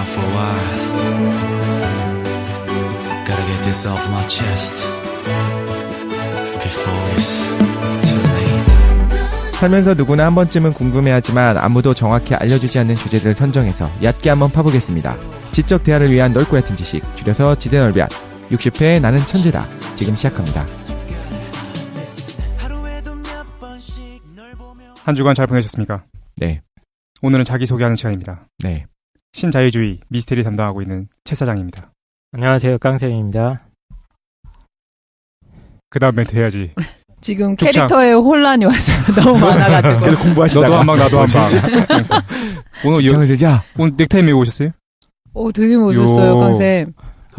mind for a while. Gotta get this off my chest before it's too late. 살면서 누구나 한 번쯤은 궁금해하지만 아무도 정확히 알려주지 않는 주제들을 선정해서 얕게 한번 파보겠습니다. 지적 대화를 위한 넓고 얕은 지식, 줄여서 지대넓이앗. 60회 나는 천재다. 지금 시작합니다. 한 주간 잘 보내셨습니까? 네. 오늘은 자기소개하는 시간입니다. 네. 신자유주의 미스테리 담당하고 있는 최 사장입니다. 안녕하세요, 깡생입니다. 그 다음 멘트 해야지. 지금 죽창. 캐릭터에 혼란이 왔어요. 너무 많아가지고. 그래서 공부하시다가 너도 한 방 나도 한 방. 오늘 장을 들자. 오늘 넥타이 메고 오셨어요? 되게 멋있어요, 요. 깡쌤.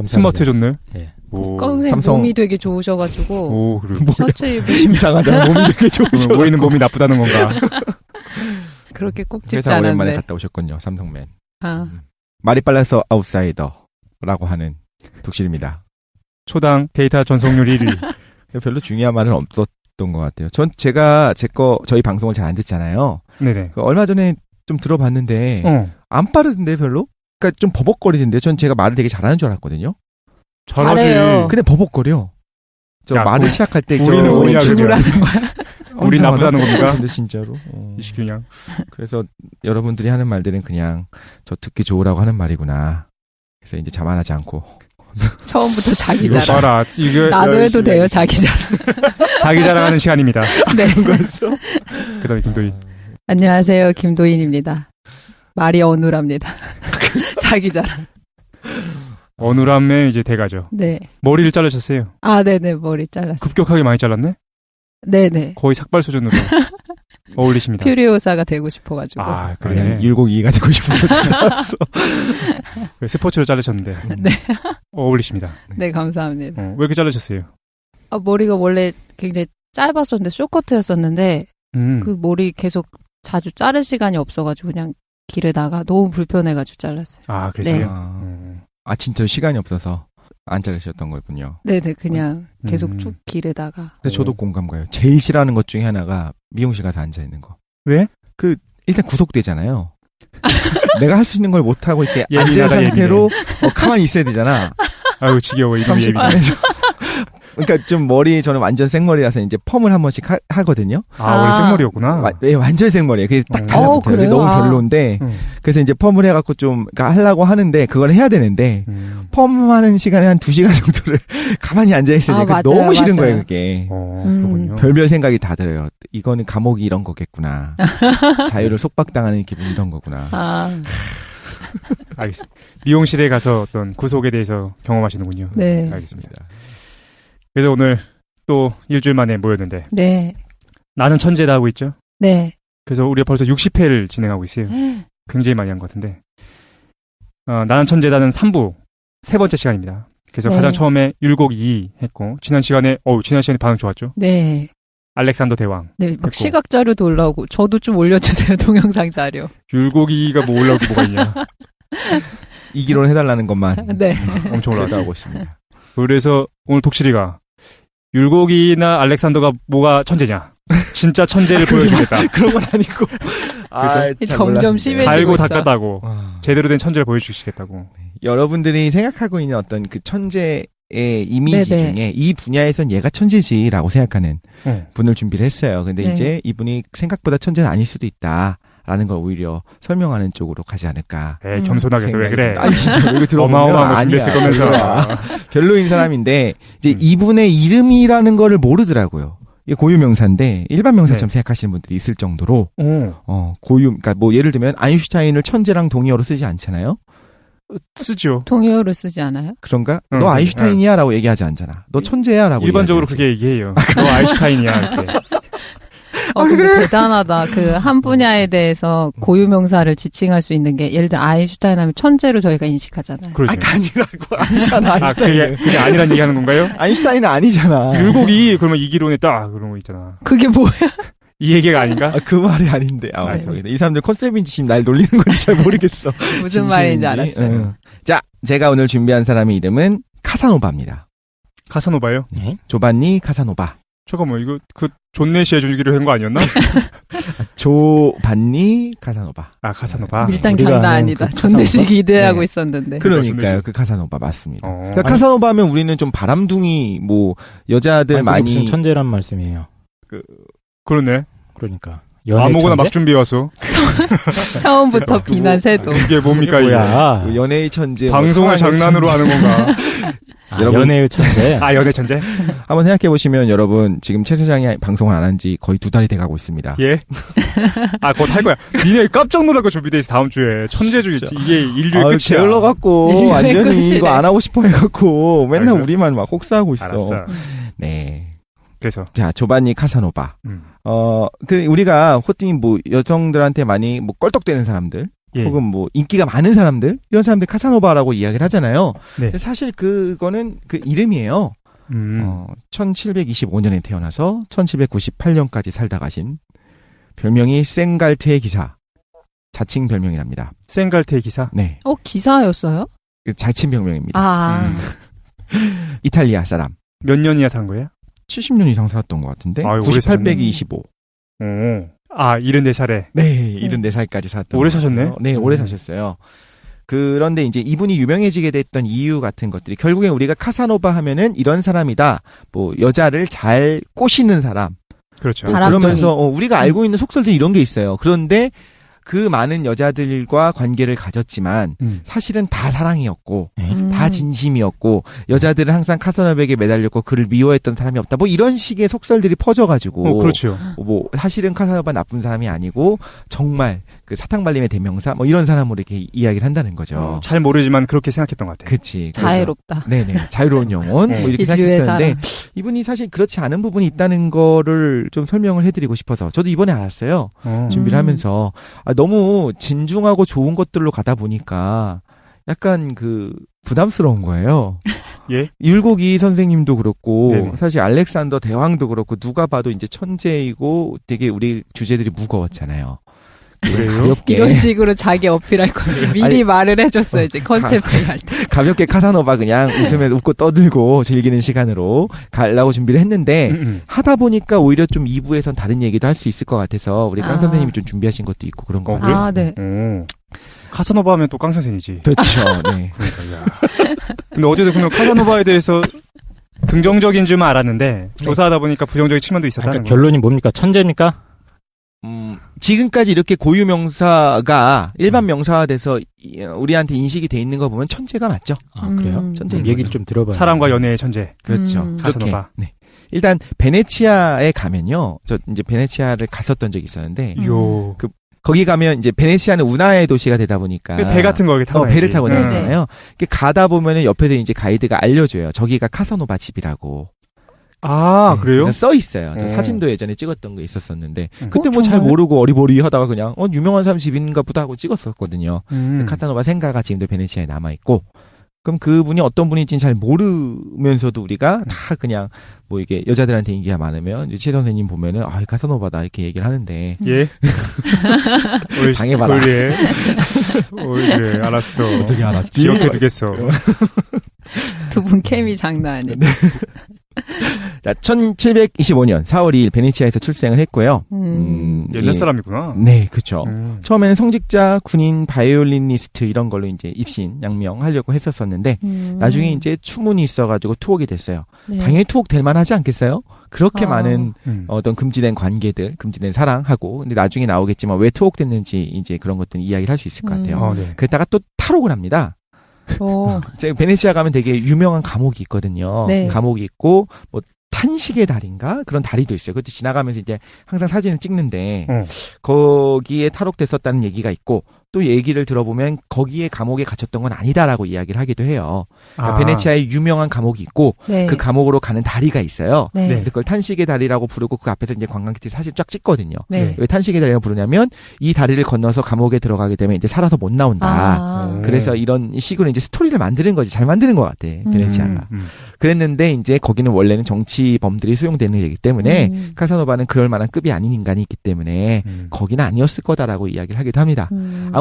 스마트해졌네. 예. 오. 깡쌤 삼성. 몸이 되게 좋으셔가지고 오, 그래. 셔츠 입으시면 이상하잖아. 몸이 되게 좋으셔. 모이는 몸이 나쁘다는 건가? 그렇게 꼭 찍지 회사 오랜만에 않았는데. 갔다 오셨군요. 삼성맨. 아, 말이 빨라서 아웃사이더라고 하는 독실입니다. 초당 데이터 전송률 1위. 별로 중요한 말은 없었던 것 같아요. 제가 저희 방송을 잘 안 듣잖아요. 네네. 얼마 전에 좀 들어봤는데 안 빠르던데 별로? 그러니까 좀 버벅거리던데. 전 제가 말을 되게 잘하는 줄 알았거든요. 잘해요. 근데 버벅거려. 저 야, 말을 시작할 때 우리는 우리 뭐냐, 죽으라는 거야. 우리 나쁘다는 겁니까? 근데 진짜로. 이식균양. 그래서 여러분들이 하는 말들은 그냥 저 듣기 좋으라고 하는 말이구나. 그래서 이제 자만하지 않고. 처음부터 자기 이거 자랑. 봐라. 이거 나도 해도 돼요, 자기 자랑. 자기 자랑하는 시간입니다. 네. 그 다음에 김도희. 안녕하세요, 김도인입니다. 말이 어눌합니다. 자기 자랑. 어눌함의 이제 대가죠. 네. 머리를 자르셨어요. 아, 네네, 머리 잘랐어요. 급격하게 많이 잘랐네? 네네. 거의 삭발 수준으로 어울리십니다. 퓨리오사가 되고 싶어가지고. 아, 그래. 그래. 율곡이가 되고 싶은 거죠. 그래, 스포츠로 자르셨는데 네. 어울리십니다. 네, 감사합니다. 왜 이렇게 자르셨어요? 아, 머리가 원래 굉장히 짧았었는데, 쇼커트였었는데, 그 머리 계속 자주 자를 시간이 없어가지고 그냥 기르다가 너무 불편해가지고 잘랐어요. 아, 그랬어요? 네. 아, 진짜 시간이 없어서 안 자르셨던 거였군요. 네네, 그냥 계속 음. 쭉 기르다가. 근데 저도 공감 가요. 제일 싫어하는 것 중에 하나가 미용실 가서 앉아있는 거. 왜? 일단 구속되잖아요. 내가 할 수 있는 걸 못하고 이렇게 예민하다, 앉은 상태로 가만히 있어야 되잖아. 아유, 지겨워. 이놈 예민해. 30분에서. 그러니까 좀 저는 완전 생머리라서 이제 펌을 한 번씩 하거든요. 원래 생머리였구나. 완전 생머리예요. 그게 딱 달라붙어요. 그래요? 너무 별로인데 그래서 이제 펌을 해갖고 좀 하려고 하는데 그걸 해야 되는데 펌하는 시간에 한 2시간 정도를 가만히 앉아있으니까 맞아요, 너무 싫은 맞아요. 거예요. 그게. 그렇군요. 별별 생각이 다 들어요. 이거는 감옥이 이런 거겠구나. 자유를 속박당하는 기분 이런 거구나. 아, 알겠습니다. 미용실에 가서 어떤 구속에 대해서 경험하시는군요. 네. 알겠습니다. 그래서 오늘 또 일주일 만에 모였는데 네. 나는 천재다 하고 있죠. 네. 그래서 우리가 벌써 60회를 진행하고 있어요. 굉장히 많이 한 것 같은데 나는 천재다는 3부 세 번째 시간입니다. 그래서 네. 가장 처음에 율곡 2 했고 지난 시간에 반응 좋았죠. 네. 알렉산더 대왕. 네, 됐고. 막 시각 자료도 올라오고 저도 좀 올려주세요, 동영상 자료. 율곡 2가 뭐 올라오기 뭐가 있냐. 이기론 해달라는 것만 네. 엄청 올라왔죠. 제도하고 있습니다. 그래서 오늘 독실이가 율곡이나 알렉산더가 뭐가 천재냐. 진짜 천재를 보여주겠다. 그런 건 아니고. 점점 심해지고 달고 있어. 닦았다고. 제대로 된 천재를 보여주시겠다고. 여러분들이 생각하고 있는 어떤 그 천재의 이미지 네네. 중에 이 분야에선 얘가 천재지라고 생각하는 분을 준비를 했어요. 근데 네. 이제 이분이 생각보다 천재는 아닐 수도 있다라는 걸 오히려 설명하는 쪽으로 가지 않을까. 에이, 겸손하게 왜 그래. 아니 진짜 이거 들어보면 어마어마한 거 아니야. 준비했을 거면서. 별로야. 별로인 사람인데 이제 이분의 이름이라는 거를 모르더라고요. 이게 고유 명사인데 일반 명사처럼 네. 생각하시는 분들이 있을 정도로 오. 고유, 그러니까 뭐 예를 들면 아인슈타인을 천재랑 동의어로 쓰지 않잖아요. 쓰죠. 동의어를 쓰지 않아요? 그런가? 응, 너 응, 아인슈타인이야 라고 얘기하지 않잖아. 너 천재야 라고 일반적으로 얘기하지. 그게 얘기해요. 너 아인슈타인이야. 이렇게. 근데 대단하다. 그 한 분야에 대해서 고유명사를 지칭할 수 있는 게 예를 들어 아인슈타인 하면 천재로 저희가 인식하잖아요. 그러죠. 아니라고 아니잖아. 아인슈타인. 그게 아니란 얘기하는 건가요? 아인슈타인은 아니잖아. 율곡이 그러면 이기론에 딱 그런 거 있잖아. 그게 뭐야? 이 얘기가 아닌가? 그 말이 아닌데. 알겠습니다. 이 사람들 컨셉인지 지금 날 놀리는 건지 잘 모르겠어. 무슨 말인지 알았어요. 응. 자, 제가 오늘 준비한 사람의 이름은 카사노바입니다. 카사노바요? 네. 조반니 카사노바. 잠깐만, 이거 존 내시 해주기로 한 거 아니었나? 조반니 카사노바. 아, 카사노바. 밀당 우리가 장난 아는 아니다. 그 존대식 기대하고 네. 있었는데. 그러니까요. 그 카사노바 맞습니다. 그러니까 아니, 카사노바 하면 우리는 좀 바람둥이 뭐 여자들 아니, 많이 무슨 천재란 말씀이에요. 그러네. 그러니까 연애 아무거나 천재? 막 준비해왔어. 처음부터 비난 세도. 이게 뭡니까, 이게? 뭐야? 그 연예의 천재 방송을 뭐 사랑의 장난으로 천재. 하는 건가? 여러분. 연애의 천재. 아, 연애 천재? 한번 생각해 보시면 여러분 지금 최 소장이 방송을 안 한 지 거의 2달이 돼가고 있습니다. 예? 아, 그거 탈 거야. 니네 깜짝 놀랄 거 준비돼 있어, 다음 주에. 천재주겠지. 이게 인류의 끝이야. 게을러 갖고 인류의 완전히 끝이래. 이거 안 하고 싶어 해갖고 맨날 알았어. 우리만 막 혹사하고 있어. 알았어. 네. 그래서. 자, 조반니 카사노바. 음. 우리가 호띵 뭐 여성들한테 많이 뭐 껄떡대는 사람들, 예. 혹은 뭐 인기가 많은 사람들, 이런 사람들 카사노바라고 이야기를 하잖아요. 네. 근데 사실 그거는 그 이름이에요. 1725년에 태어나서 1798년까지 살다 가신 별명이 생갈트의 기사. 자칭 별명이랍니다. 생갈트의 기사? 네. 기사였어요? 그 자칭 별명입니다. 아. 이탈리아 사람. 몇 년이나 산 거예요? 70년 이상 살았던 것 같은데. 아유, 오래 98 사셨네. 빼기 25. 오. 아, 74살에. 네, 74살까지 살았던 오래 것 같아요. 사셨네? 네, 오래 사셨어요. 그런데 이제 이분이 유명해지게 됐던 이유 같은 것들이 결국에 우리가 카사노바 하면은 이런 사람이다. 뭐 여자를 잘 꼬시는 사람. 그렇죠. 뭐 바람둥이. 그러면서 우리가 알고 있는 속설들 이런 게 있어요. 그런데 그 많은 여자들과 관계를 가졌지만 사실은 다 사랑이었고 다 진심이었고 여자들은 항상 카사노바에게 매달렸고 그를 미워했던 사람이 없다. 뭐 이런 식의 속설들이 퍼져가지고 그렇죠. 뭐 사실은 카사노바 나쁜 사람이 아니고 정말 그 사탕발림의 대명사 뭐 이런 사람으로 이렇게 이야기를 한다는 거죠. 잘 모르지만 그렇게 생각했던 것 같아요. 그치. 그래서 자애롭다. 네네. 자유로운 영혼 뭐 이렇게 인류의 생각했었는데 이분이 사실 그렇지 않은 부분이 있다는 거를 좀 설명을 해드리고 싶어서 저도 이번에 알았어요. 준비를 하면서 너무 진중하고 좋은 것들로 가다 보니까 약간 그 부담스러운 거예요. 예? 율곡이 선생님도 그렇고 네네. 사실 알렉산더 대왕도 그렇고 누가 봐도 이제 천재이고 되게 우리 주제들이 무거웠잖아요. 그래요? 가볍게 이런 식으로 자기 어필할 걸 미리 아니, 말을 해줬어야지 컨셉을 할 때. 가볍게 카사노바 그냥 웃으면 웃고 떠들고 즐기는 시간으로 가려고 준비를 했는데 하다 보니까 오히려 좀 2부에선 다른 얘기도 할 수 있을 것 같아서 우리 깡 선생님이 좀 준비하신 것도 있고 그런 거 같아요. 아, 네. 오. 카사노바 하면 또 깡 선생이지. 그렇죠. 네. 그러니까, 야. 근데 어쨌든 그러면 카사노바에 대해서 긍정적인 줄만 알았는데 조사하다 보니까 부정적인 측면도 있었다는 그러니까 거예요. 결론이 뭡니까? 천재입니까? 지금까지 이렇게 고유 명사가 일반 명사화돼서 우리한테 인식이 돼 있는 거 보면 천재가 맞죠. 아, 그래요? 천재인 얘기를 거죠. 좀 들어봐요. 사랑과 연애의 천재. 그렇죠. 그렇게. 카사노바. 네. 일단 베네치아에 가면요. 저 이제 베네치아를 갔었던 적이 있었는데 요. 거기 가면 이제 베네치아는 운하의 도시가 되다 보니까 배 같은 거 이렇게 타고 배를 타고 네. 다니잖아요. 이렇게 가다 보면은 옆에서 이제 가이드가 알려줘요. 저기가 카사노바 집이라고. 아, 네, 그래요? 그래서 써 있어요. 저 어. 사진도 예전에 찍었던 거 있었었는데 그때 어, 뭐 잘 정말요? 모르고 어리버리 하다가 그냥 유명한 사람 집인가 보다 하고 찍었었거든요. 카사노바 생가가 지금도 베네치아에 남아 있고. 그럼 그분이 어떤 분인지는 잘 모르면서도 우리가 다 그냥 뭐 이게 여자들한테 인기가 많으면 이제 최 선생님 보면은 아 카사노바다 이렇게 얘기를 하는데 예. 당해봐라. 그래. 그래. 알았어. 어떻게 알았지? 기억해두겠어. 두 분 케미 장난 아니에요. 자, 1725년 4월 2일 베네치아에서 출생을 했고요. 옛날 사람이구나. 네, 그렇죠. 음. 처음에는 성직자, 군인, 바이올리니스트 이런 걸로 이제 입신, 양명하려고 했었었는데 나중에 이제 추문이 있어가지고 투옥이 됐어요. 네. 당연히 투옥 될 만하지 않겠어요? 그렇게 아. 많은 어떤 금지된 관계들, 금지된 사랑하고 근데 나중에 나오겠지만 왜 투옥됐는지 이제 그런 것들 이야기를 할 수 있을 것 같아요. 네. 그랬다가 또 탈옥을 합니다. 제가 베네치아 가면 되게 유명한 감옥이 있거든요. 네. 감옥이 있고 뭐 탄식의 달인가 그런 다리도 있어요. 그것도 지나가면서 이제 항상 사진을 찍는데 거기에 탈옥됐었다는 얘기가 있고 또 얘기를 들어보면 거기에 감옥에 갇혔던 건 아니다라고 이야기를 하기도 해요. 그러니까 베네치아에 유명한 감옥이 있고 네. 그 감옥으로 가는 다리가 있어요. 네. 그래서 그걸 탄식의 다리라고 부르고 그 앞에서 이제 관광객들이 사진 쫙 찍거든요. 네. 왜 탄식의 다리라고 부르냐면 이 다리를 건너서 감옥에 들어가게 되면 이제 살아서 못 나온다. 그래서 이런 식으로 이제 스토리를 만드는 거지. 잘 만드는 것 같아. 베네치아가. 그랬는데 이제 거기는 원래는 정치범들이 수용되는 얘기 때문에 카사노바는 그럴 만한 급이 아닌 인간이 있기 때문에 거기는 아니었을 거다라고 이야기를 하기도 합니다.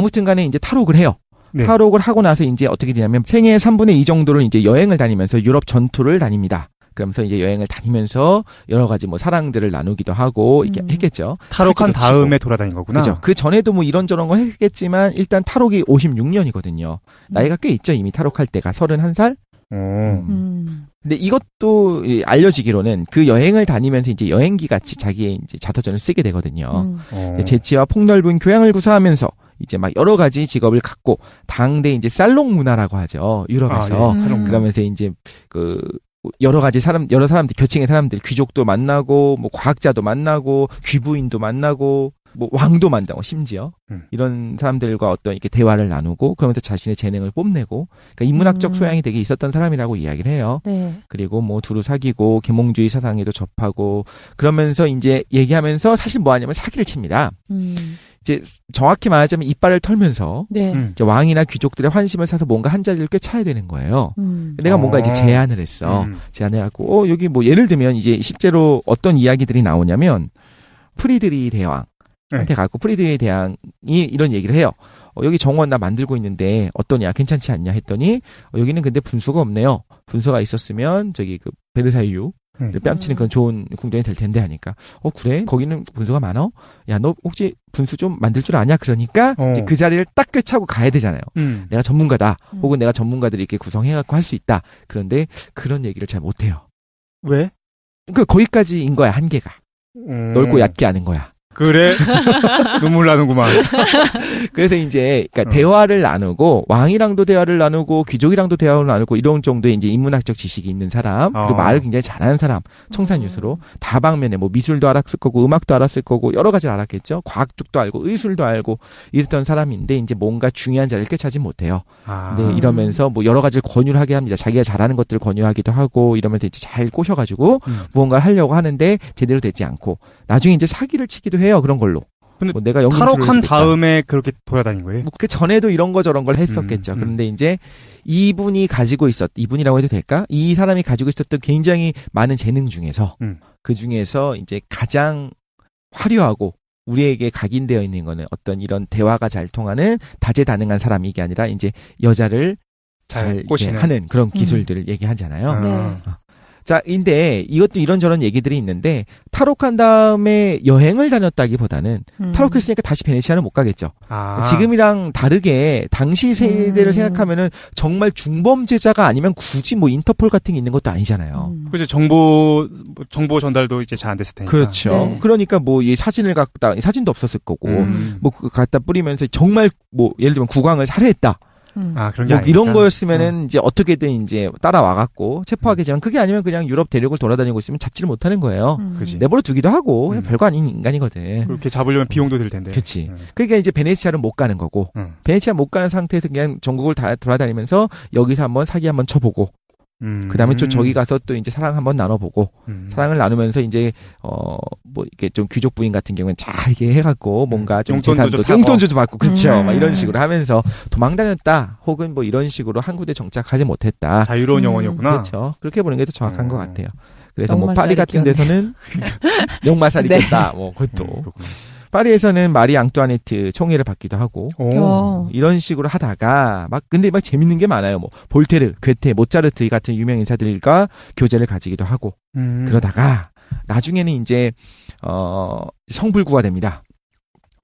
아무튼 간에 이제 탈옥을 해요. 네. 탈옥을 하고 나서 이제 어떻게 되냐면 생애의 3분의 2 정도를 이제 여행을 다니면서 유럽 전투를 다닙니다. 그러면서 이제 여행을 다니면서 여러 가지 뭐 사랑들을 나누기도 하고 이렇게 했겠죠. 탈옥한 사기도 다음에 치고. 돌아다닌 거구나. 그죠. 그 전에도 뭐 이런저런 걸 했겠지만 일단 탈옥이 56년이거든요. 나이가 꽤 있죠. 이미 탈옥할 때가 31살. 근데 이것도 알려지기로는 그 여행을 다니면서 이제 여행기 같이 자기의 이제 자서전을 쓰게 되거든요. 재치와 폭넓은 교양을 구사하면서 이제 막 여러 가지 직업을 갖고 당대 이제 살롱 문화라고 하죠. 유럽에서. 그러면서 이제 그 여러 사람들, 계층의 사람들, 귀족도 만나고, 뭐 과학자도 만나고, 귀부인도 만나고, 뭐 왕도 만나고, 심지어 이런 사람들과 어떤 이렇게 대화를 나누고, 그러면서 자신의 재능을 뽐내고, 그러니까 인문학적 소양이 되게 있었던 사람이라고 이야기를 해요. 네. 그리고 뭐 두루 사귀고, 계몽주의 사상에도 접하고, 그러면서 이제 얘기하면서 사실 뭐 하냐면 사기를 칩니다. 이제 정확히 말하자면 이빨을 털면서 네. 이제 왕이나 귀족들의 환심을 사서 뭔가 한 자리를 꿰차야 되는 거예요. 내가 뭔가 이제 제안을 했어. 제안을 하고 여기 뭐 예를 들면 이제 실제로 어떤 이야기들이 나오냐면 프리드리 대왕한테 가고 프리드리 대왕이 이런 얘기를 해요. 여기 정원 나 만들고 있는데 어떠냐, 괜찮지 않냐 했더니 여기는 근데 분수가 없네요. 분수가 있었으면 저기 그 베르사유 뺨치는 그런 좋은 궁전이 될 텐데 하니까 그래? 거기는 분수가 많어? 야, 너 혹시 분수 좀 만들 줄 아냐? 그러니까 이제 그 자리를 딱 꿰차고 가야 되잖아요. 내가 전문가다. 혹은 내가 전문가들이 이렇게 구성해갖고 할 수 있다. 그런데 그런 얘기를 잘 못해요. 왜? 그 거기까지인 거야, 한계가. 넓고 얕게 아는 거야. 그래? 눈물 나는구만. 그래서 이제, 그러니까 대화를 나누고, 왕이랑도 대화를 나누고, 귀족이랑도 대화를 나누고, 이런 정도의 이제 인문학적 지식이 있는 사람, 그리고 말을 굉장히 잘하는 사람, 청산유수로, 다방면에 뭐 미술도 알았을 거고, 음악도 알았을 거고, 여러 가지를 알았겠죠? 과학 쪽도 알고, 의술도 알고, 이랬던 사람인데, 이제 뭔가 중요한 자리를 꿰차지 못해요. 근데 이러면서 뭐 여러 가지를 권유를 하게 합니다. 자기가 잘하는 것들을 권유하기도 하고, 이러면서 이제 잘 꼬셔가지고, 무언가를 하려고 하는데, 제대로 되지 않고, 나중에 이제 사기를 치기도 해요, 그런 걸로. 근데 뭐 내가 탈옥한 다음에 그렇게 돌아다닌 거예요? 그 전에도 이런 거 저런 걸 했었겠죠. 그런데 이제 이분이라고 해도 될까? 이 사람이 가지고 있었던 굉장히 많은 재능 중에서 그 중에서 이제 가장 화려하고 우리에게 각인되어 있는 거는 어떤 이런 대화가 잘 통하는 다재다능한 사람, 이게 아니라 이제 여자를 잘 하는 그런 기술들을 얘기하잖아요. 네. 자, 근데 이것도 이런저런 얘기들이 있는데 탈옥한 다음에 여행을 다녔다기보다는 탈옥했으니까 다시 베네치아는 못 가겠죠. 지금이랑 다르게 당시 세대를 생각하면은 정말 중범죄자가 아니면 굳이 뭐 인터폴 같은 게 있는 것도 아니잖아요. 그렇죠. 정보 전달도 이제 잘 안 됐을 테니까. 그렇죠. 네. 그러니까 뭐 이 사진을 갖다, 사진도 없었을 거고 뭐 갖다 뿌리면서 정말 뭐 예를 들면 국왕을 살해했다. 그런 게 뭐 이런 거였으면은 이제 어떻게든 이제 따라와갖고 체포하겠지만 그게 아니면 그냥 유럽 대륙을 돌아다니고 있으면 잡지를 못하는 거예요. 그치. 내버려 두기도 하고 그냥 별거 아닌 인간이거든. 그렇게 잡으려면 비용도 들 텐데. 그렇지. 그러니까 이제 베네치아를 못 가는 거고 베네치아 못 가는 상태에서 그냥 전국을 다 돌아다니면서 여기서 한번 사기 한번 쳐보고 그 다음에 또 저기 가서 또 이제 사랑 한번 나눠보고, 사랑을 나누면서 이제, 뭐, 이렇게 좀 귀족 부인 같은 경우는 잘 이렇게 해갖고, 뭔가 좀 용돈도 받고, 그쵸. 막 이런 식으로 하면서 도망 다녔다, 혹은 뭐 이런 식으로 한 군데 정착하지 못했다. 자유로운 영혼이었구나. 그렇죠. 그렇게 보는 게 더 정확한 것 같아요. 그래서 뭐 파리 같은 데서는 역마살이 겠다, 뭐, 그것도. 파리에서는 마리 앙뚜아네트 총애를 받기도 하고 이런 식으로 하다가 근데 재밌는 게 많아요. 뭐 볼테르, 괴테, 모차르트 같은 유명 인사들과 교제를 가지기도 하고 그러다가 나중에는 이제 성불구가 됩니다.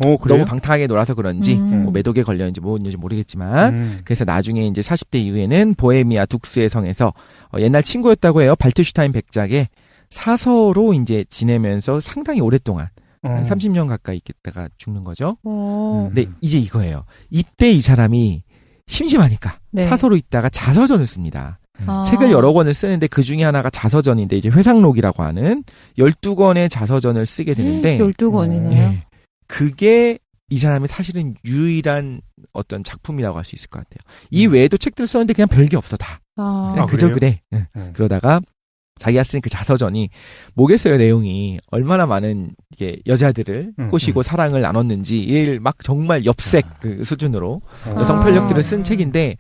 너무 방탕하게 놀아서 그런지 뭐 매독에 걸렸는지 뭐였는지 모르겠지만 그래서 나중에 이제 40대 이후에는 보헤미아 둑스의 성에서 옛날 친구였다고 해요. 발트슈타인 백작의 사서로 이제 지내면서 상당히 오랫동안 한 30년 가까이 있다가 죽는 거죠. 근데 이제 이거예요. 이때 이 사람이 심심하니까 사서로 있다가 자서전을 씁니다. 책을 여러 권을 쓰는데 그 중에 하나가 자서전인데 이제 회상록이라고 하는 12권의 자서전을 쓰게 되는데 12권이네요. 그게 이 사람이 사실은 유일한 어떤 작품이라고 할 수 있을 것 같아요. 이 외에도 책들을 썼는데 그냥 별게 없어 다. 그냥 그저 그래. 그러다가 자기가 쓴 그 자서전이 뭐겠어요, 내용이. 얼마나 많은 이게 여자들을 꼬시고 사랑을 나눴는지, 일 막 정말 엽색 그 수준으로 여성 편력들을 쓴 책인데,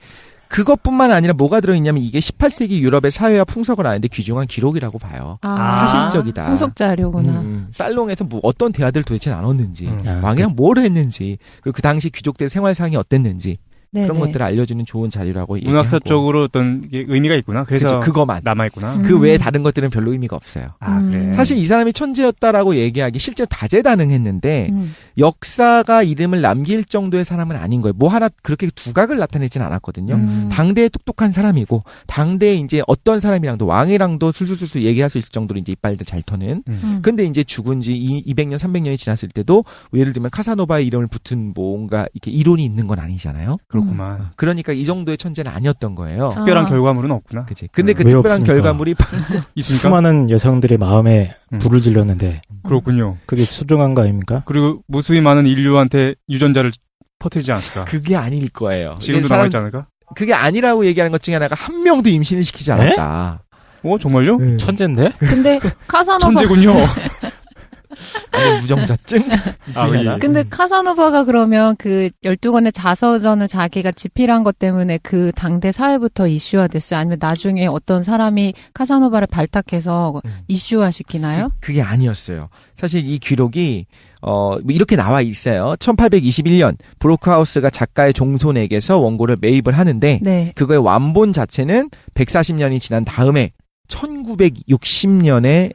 그것뿐만 아니라 뭐가 들어있냐면 이게 18세기 유럽의 사회와 풍속을 아는데 귀중한 기록이라고 봐요. 사실적이다. 풍속 자료구나. 살롱에서 뭐 어떤 대화들 도대체 나눴는지, 왕이랑 뭘 했는지, 그리고 그 당시 귀족들의 생활상이 어땠는지, 네네. 그런 것들을 알려주는 좋은 자료라고 문학사 얘기하고. 쪽으로 어떤 게 의미가 있구나. 그래서 그쵸, 그거만. 남아있구나. 그 외에 다른 것들은 별로 의미가 없어요. 아, 그래. 사실 이 사람이 천재였다라고 얘기하기 실제로 다재다능했는데 역사가 이름을 남길 정도의 사람은 아닌 거예요. 뭐 하나 그렇게 두각을 나타내진 않았거든요. 당대에 똑똑한 사람이고 당대에 이제 어떤 사람이랑도 왕이랑도 술술술술 얘기할 수 있을 정도로 이제 이빨도 잘 터는. 근데 이제 죽은 지 200년, 300년이 지났을 때도 예를 들면 카사노바의 이름을 붙은 뭔가 이렇게 이론이 있는 건 아니잖아요. 그렇구만. 그러니까 이 정도의 천재는 아니었던 거예요. 특별한 결과물은 없구나. 그치. 근데 그 왜 특별한 없습니까? 결과물이 있으니까. 수많은 여성들의 마음에 불을 질렀는데 그렇군요. 그게 소중한 거 아닙니까? 그리고 무수히 많은 인류한테 유전자를 퍼뜨리지 않았을까? 그게 아닐 거예요. 지금도 이게 사람- 남아있지 않을까? 그게 아니라고 얘기하는 것 중에 하나가 한 명도 임신을 시키지 않았다. 정말요? 네. 천재인데? 근데 카사노바 천재군요. 아니 무정자증? 아, 예. 근데 카사노바가 그러면 그 12권의 자서전을 자기가 집필한 것 때문에 그 당대 사회부터 이슈화됐어요? 아니면 나중에 어떤 사람이 카사노바를 발탁해서 이슈화 시키나요? 그게 아니었어요. 사실 이 기록이 뭐 이렇게 나와 있어요. 1821년 브로크하우스가 작가의 종손에게서 원고를 매입을 하는데 네. 그거의 완본 자체는 140년이 지난 다음에 1960년에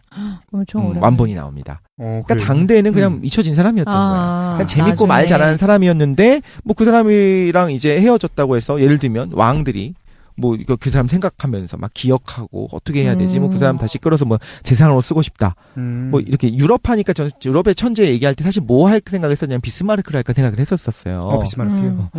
엄청 오래. 완본이 나옵니다. 그러니까 그래요? 당대에는 그냥 잊혀진 사람이었던 거야. 그냥 재밌고 나중에. 말 잘하는 사람이었는데 뭐 그 사람이랑 이제 헤어졌다고 해서 예를 들면 왕들이 뭐 이거 그 사람 생각하면서 막 기억하고 어떻게 해야 되지? 뭐 그 사람 다시 끌어서 뭐 재산으로 쓰고 싶다. 뭐 이렇게 유럽 하니까 저는 유럽의 천재 얘기할 때 사실 뭐 할 생각했었냐면 비스마르크를 할까 생각을 했었어요. 비스마르크요.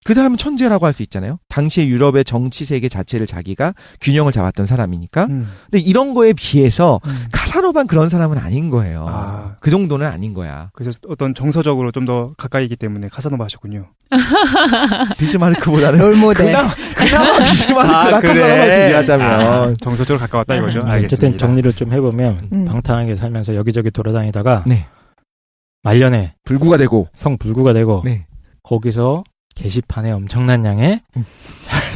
그 사람은 천재라고 할 수 있잖아요. 당시에 유럽의 정치 세계 자체를 자기가 균형을 잡았던 사람이니까. 근데 이런 거에 비해서 카사노바는 그런 사람은 아닌 거예요. 아. 그 정도는 아닌 거야. 그래서 어떤 정서적으로 좀 더 가까이기 때문에 카사노바 하셨군요. 비스마르크보다는 롤모델. 그나마 비스마르크랑 카사노바를 비교하자면 정서적으로 가까웠다 이거죠. 어쨌든 알겠습니다. 정리를 좀 해보면 방탕하게 살면서 여기저기 돌아다니다가 네. 말년에 불구가 되고 성불구가 되고 네. 거기서 게시판에 엄청난 양의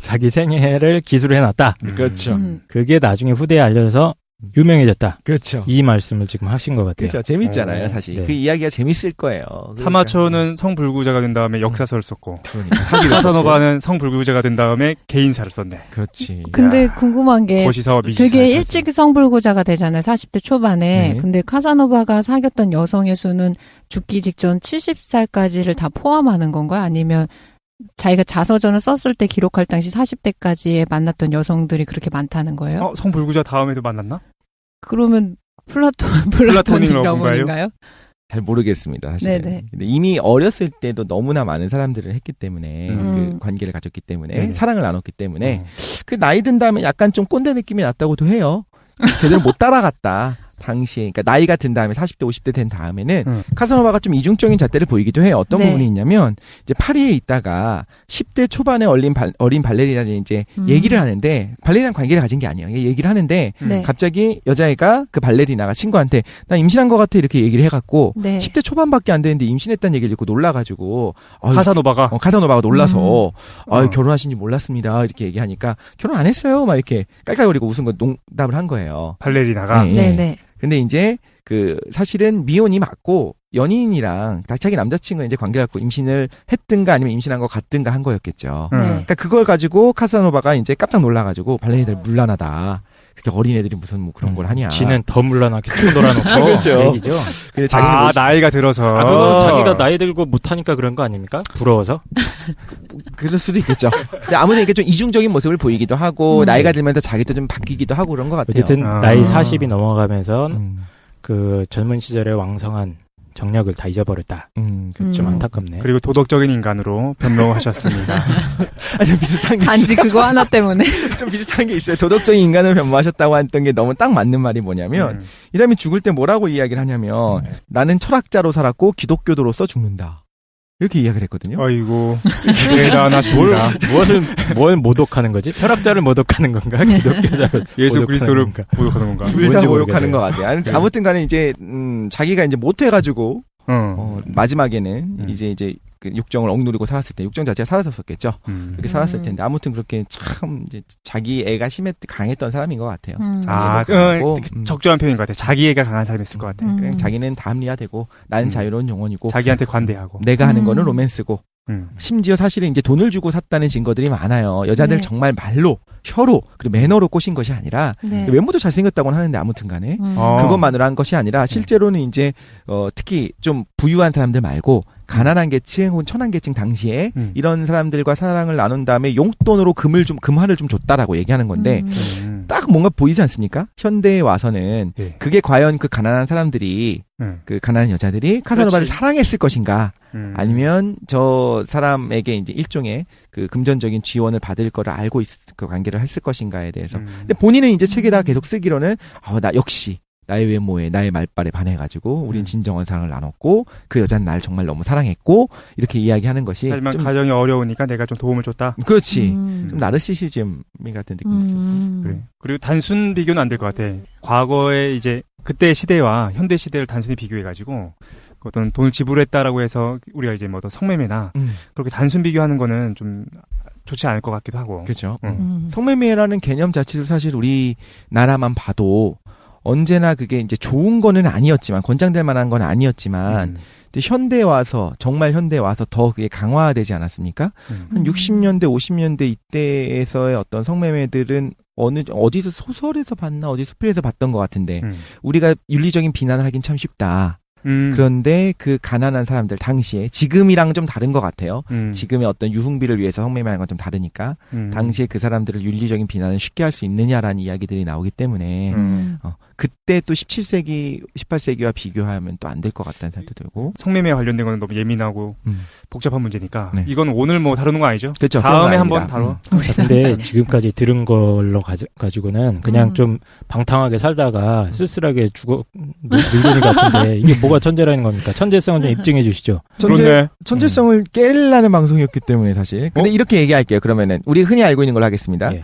자기 생애를 기술을 해놨다. 그렇죠. 그게 나중에 후대에 알려져서 유명해졌다. 그렇죠. 이 말씀을 지금 하신 것 같아요. 그렇죠. 재밌잖아요, 사실. 네. 그 이야기가 재밌을 거예요. 사마초는 성불구자가 된 다음에 역사서를 썼고 그러니까. 카사노바는 성불구자가 된 다음에 개인사를 썼네. 그렇지. 근데 궁금한 게 고시사와 미시사. 되게 일찍 성불구자가 되잖아요. 40대 초반에. 네. 근데 카사노바가 사귀었던 여성의 수는 죽기 직전 70살까지를 다 포함하는 건가요? 아니면 자기가 자서전을 썼을 때 기록할 당시 40대까지에 만났던 여성들이 그렇게 많다는 거예요? 성불구자 다음에도 만났나? 그러면 플라토닉 플라토닉 러브인가요? 잘 모르겠습니다, 사실. 네네. 근데 이미 어렸을 때도 너무나 많은 사람들을 했기 때문에 음. 그 관계를 가졌기 때문에 네. 사랑을 나눴기 때문에 그 나이 든 다음에 약간 좀 꼰대 느낌이 났다고도 해요. 제대로 못 따라갔다. 당시에 그러니까 나이가 든 다음에 40대 50대 된 다음에는 카사노바가 좀 이중적인 잣대를 보이기도 해요. 어떤 네. 부분이 있냐면 이제 파리에 있다가 10대 초반에 어린 발레리나들이 이제 얘기를 하는데 발레리나랑 관계를 가진 게 아니에요. 얘기를 하는데 네. 갑자기 여자애가 그 발레리나가 친구한테 나 임신한 것 같아 이렇게 얘기를 해갖고 네. 10대 초반밖에 안 되는데 임신했다는 얘기를 듣고 놀라가지고 카사노바가 놀라서 결혼하신지 몰랐습니다 이렇게 얘기하니까 결혼 안 했어요 막 이렇게 깔깔거리고 웃은 거 농담을 한 거예요. 발레리나가. 네네. 근데 이제 그 사실은 미혼이 맞고 연인이랑 자기 남자친구가 이제 관계 갖고 임신을 했든가 아니면 임신한 것 같든가 한 거였겠죠. 네. 그러니까 그걸 가지고 카사노바가 이제 깜짝 놀라가지고 발레리나들 물란하다. 그렇게 어린애들이 무슨 뭐 그런 걸 하냐. 지는 더 물러나게 툭 놀아놓고 그렇죠. 얘기죠. 근데 자기는 나이가 들어서. 그건 자기가 나이 들고 못하니까 그런 거 아닙니까? 부러워서? 그럴 수도 있겠죠. 근데 아무튼 이게 좀 이중적인 모습을 보이기도 하고 나이가 들면서 자기도 좀 바뀌기도 하고 그런 것 같아요. 어쨌든 나이 40이 넘어가면서 그 젊은 시절의 왕성한 정력을 다 잊어버렸다. 좀 안타깝네. 그리고 도덕적인 인간으로 변명하셨습니다. 아니 비슷한 게 단지 그거 하나 때문에. 좀 비슷한 게 있어요. 도덕적인 인간을 변모하셨다고 했던 게 너무 딱 맞는 말이 뭐냐면 이 사람이 죽을 때 뭐라고 이야기를 하냐면 나는 철학자로 살았고 기독교도로서 죽는다. 이렇게 이야기를 했거든요. 아이고 대단하십니다. 뭘 모독하는 거지? 철학자를 모독하는 건가? 기독교자를 예수 모독하는 그리스도를 건가? 모독하는 건가? 둘 다 뭔지 모욕하는 모르겠네요. 것 같아요. 아무튼간에 이제 자기가 이제 못해가지고 마지막에는 이제 그 육정을 억누르고 살았을 때 육정 자체가 사라졌었겠죠. 그렇게 살았을 텐데 아무튼 그렇게 참 이제 자기 애가 강했던 사람인 것 같아요. 적절한 표현인 것 같아요. 자기 애가 강한 사람이었을 것 같아요. 그냥 자기는 다 합리화되고 나는 자유로운 영혼이고 자기한테 관대하고 내가 하는 거는 로맨스고 심지어 사실은 이제 돈을 주고 샀다는 증거들이 많아요. 여자들 네. 정말 말로, 혀로, 그리고 매너로 꼬신 것이 아니라 네. 외모도 잘생겼다고는 하는데 아무튼 간에 그것만으로 한 것이 아니라 실제로는 이제 특히 좀 부유한 사람들 말고 가난한 계층 혹은 천한 계층 당시에 이런 사람들과 사랑을 나눈 다음에 용돈으로 금화를 좀 줬다라고 얘기하는 건데 딱 뭔가 보이지 않습니까? 현대에 와서는 네. 그게 과연 그 가난한 사람들이 그 가난한 여자들이 카사노바를 그렇지. 사랑했을 것인가 아니면 저 사람에게 이제 일종의 그 금전적인 지원을 받을 거를 알고 그 관계를 했을 것인가에 대해서 근데 본인은 이제 책에다 계속 쓰기로는 나 역시 나의 외모에 나의 말발에 반해가지고 우린 진정한 사랑을 나눴고 그 여자는 날 정말 너무 사랑했고 이렇게 이야기하는 것이 하지만 좀 가정이 어려우니까 내가 좀 도움을 줬다. 그렇지 좀 나르시시즘 같은 느낌이 있었어. 그래. 그리고 단순 비교는 안 될 것 같아. 과거에 이제 그때 시대와 현대 시대를 단순히 비교해가지고 어떤 돈을 지불했다라고 해서 우리가 이제 뭐 성매매나 그렇게 단순 비교하는 거는 좀 좋지 않을 것 같기도 하고. 그렇죠. 성매매라는 개념 자체도 사실 우리나라만 봐도 언제나 그게 이제 좋은 거는 아니었지만 권장될 만한 건 아니었지만 근데 현대에 와서 정말 현대에 와서 더 그게 강화되지 않았습니까? 한 60년대 50년대 이때에서의 어떤 성매매들은 어디서 소설에서 봤나 어디 수필에서 봤던 것 같은데 우리가 윤리적인 비난을 하긴 참 쉽다. 그런데 그 가난한 사람들 당시에 지금이랑 좀 다른 것 같아요. 지금의 어떤 유흥비를 위해서 성매매하는 건 좀 다르니까 당시에 그 사람들을 윤리적인 비난을 쉽게 할 수 있느냐라는 이야기들이 나오기 때문에 그때 또 17세기, 18세기와 비교하면 또 안 될 것 같다는 생각도 들고 성매매 관련된 거는 너무 예민하고 복잡한 문제니까 네. 이건 오늘 뭐 다루는 거 아니죠? 그렇죠. 다음에 한번 다뤄. 근데 지금까지 들은 걸로 가지고는 그냥 좀 방탕하게 살다가 쓸쓸하게 늙은이 같은데 이게 뭐가 천재라는 겁니까? 천재성을 좀 입증해 주시죠. 천재성을 깨려는 방송이었기 때문에 사실. 근데 이렇게 얘기할게요. 그러면은 우리 흔히 알고 있는 걸로 하겠습니다. 예.